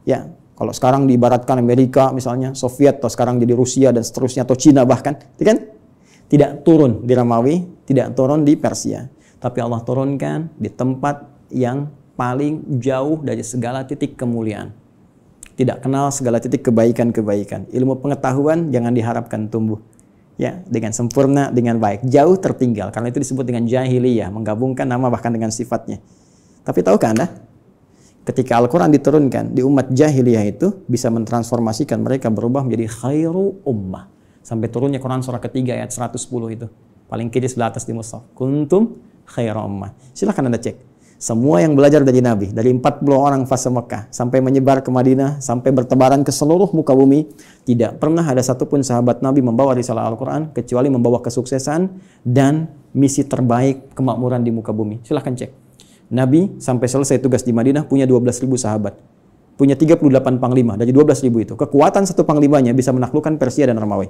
Ya, kalau sekarang diibaratkan Amerika misalnya, Soviet, atau sekarang jadi Rusia dan seterusnya, atau Cina bahkan, kan? Tidak turun di Romawi, tidak turun di Persia, tapi Allah turunkan di tempat yang paling jauh dari segala titik kemuliaan. Tidak kenal segala titik kebaikan-kebaikan. Ilmu pengetahuan jangan diharapkan tumbuh. Ya, dengan sempurna, dengan baik. Jauh tertinggal. Karena itu disebut dengan jahiliyah. Menggabungkan nama bahkan dengan sifatnya. Tapi tahukah Anda? Ketika Al-Quran diturunkan di umat jahiliyah itu bisa mentransformasikan mereka berubah menjadi khairu ummah. Sampai turunnya Quran surah ketiga ayat 110 itu. Paling kiri sebelah atas di mushaf. Kuntum khairu ummah. Silahkan Anda cek. Semua yang belajar dari Nabi, dari 40 orang fase Mekah, sampai menyebar ke Madinah, sampai bertebaran ke seluruh muka bumi, tidak pernah ada satupun sahabat Nabi membawa risalah Al-Quran, kecuali membawa kesuksesan dan misi terbaik kemakmuran di muka bumi. Silahkan cek. Nabi sampai selesai tugas di Madinah punya 12.000 sahabat. Punya 38 panglima dari 12.000 itu. Kekuatan satu panglimanya bisa menaklukkan Persia dan Romawi.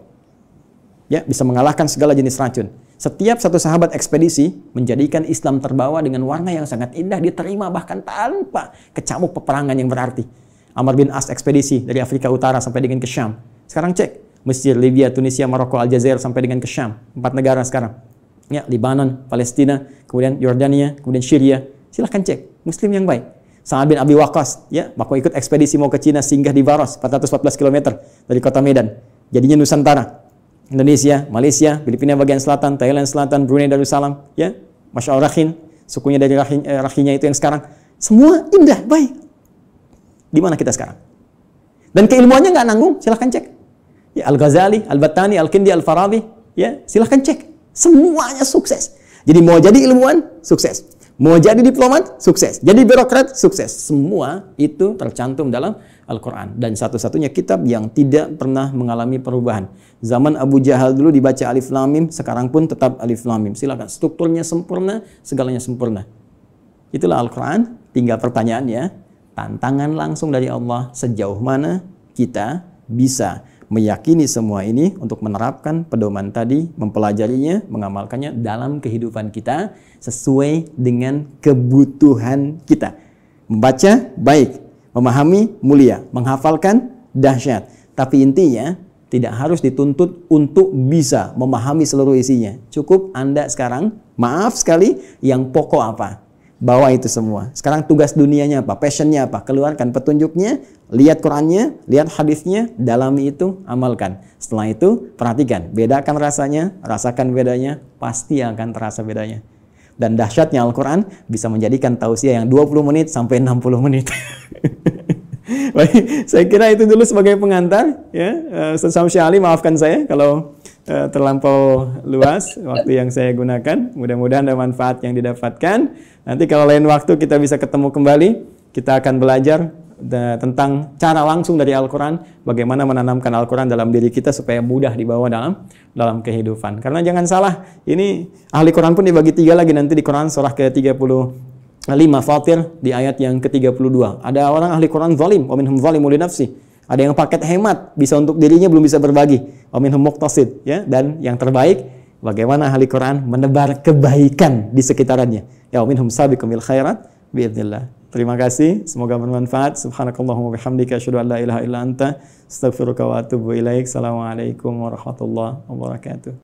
Ya, bisa mengalahkan segala jenis racun. Setiap satu sahabat ekspedisi menjadikan Islam terbawa dengan warna yang sangat indah, diterima bahkan tanpa kecamuk peperangan yang berarti. Amr bin As ekspedisi dari Afrika Utara sampai dengan ke Syam. Sekarang cek, Mesir, Libya, Tunisia, Maroko, Aljazair sampai dengan ke Syam. 4 negara sekarang. Ya, Libanon, Palestina, kemudian Yordania, kemudian Syria. Silahkan cek, Muslim yang baik. Sa'ad bin Abi Waqqas, ya, waktu ikut ekspedisi mau ke Cina, singgah di Baros, 414 km dari kota Medan. Jadinya Nusantara. Indonesia, Malaysia, Filipina bagian selatan, Thailand selatan, Brunei Darussalam, ya, Masya Allah Rakhin, sukunya dari Rakhinya itu yang sekarang, semua indah, baik. Di mana kita sekarang? Dan keilmuannya nggak nanggung, silahkan cek. Ya, Al-Ghazali, Al-Battani, Al-Kindi, Al-Farabi, ya, silahkan cek. Semuanya sukses. Jadi mau jadi ilmuwan, sukses. Mau jadi diplomat, sukses. Jadi birokrat, sukses. Semua itu tercantum dalam Al-Quran. Dan satu-satunya kitab yang tidak pernah mengalami perubahan. Zaman Abu Jahal dulu dibaca Alif Lam Mim, sekarang pun tetap Alif Lam Mim. Silakan, strukturnya sempurna, segalanya sempurna. Itulah Al-Quran. Tinggal pertanyaannya, tantangan langsung dari Allah, sejauh mana kita bisa meyakini semua ini untuk menerapkan pedoman tadi, mempelajarinya, mengamalkannya dalam kehidupan kita sesuai dengan kebutuhan kita. Membaca, baik. Memahami, mulia. Menghafalkan, dahsyat. Tapi intinya, tidak harus dituntut untuk bisa memahami seluruh isinya. Cukup Anda sekarang, maaf sekali, yang pokok apa? Bawa itu semua. Sekarang tugas dunianya apa? Passionnya apa? Keluarkan petunjuknya, lihat Qurannya, lihat hadisnya, dalami itu, amalkan. Setelah itu, perhatikan. Bedakan rasanya, rasakan bedanya, pasti akan terasa bedanya. Dan dahsyatnya Al-Quran bisa menjadikan tausiah yang 20 menit sampai 60 menit. Baik, saya kira itu dulu sebagai pengantar. Ya, Ustaz Syamsi Ali, maafkan saya kalau terlampau luas waktu yang saya gunakan. Mudah-mudahan ada manfaat yang didapatkan. Nanti kalau lain waktu kita bisa ketemu kembali, kita akan belajar tentang cara langsung dari Al-Quran, bagaimana menanamkan Al-Quran dalam diri kita supaya mudah dibawa dalam kehidupan. Karena jangan salah, ini ahli Quran pun dibagi 3 lagi nanti di Quran surah ke-35 Fatir di ayat yang ke-32. Ada orang ahli Quran zalim, wa minhum zalimun li nafsi. Ada yang paket hemat, bisa untuk dirinya belum bisa berbagi. Wa minhum muqtasid, ya, dan yang terbaik bagaimana ahli Quran menebar kebaikan di sekitarannya. Ya, wa minhum sabiqum bil khairat biidznillah. Terima kasih, semoga bermanfaat. Subhanakallahumma bihamdika asyhadu an la ilaha illa anta astaghfiruka wa atubu ilaik. Assalamualaikum warahmatullahi wabarakatuh.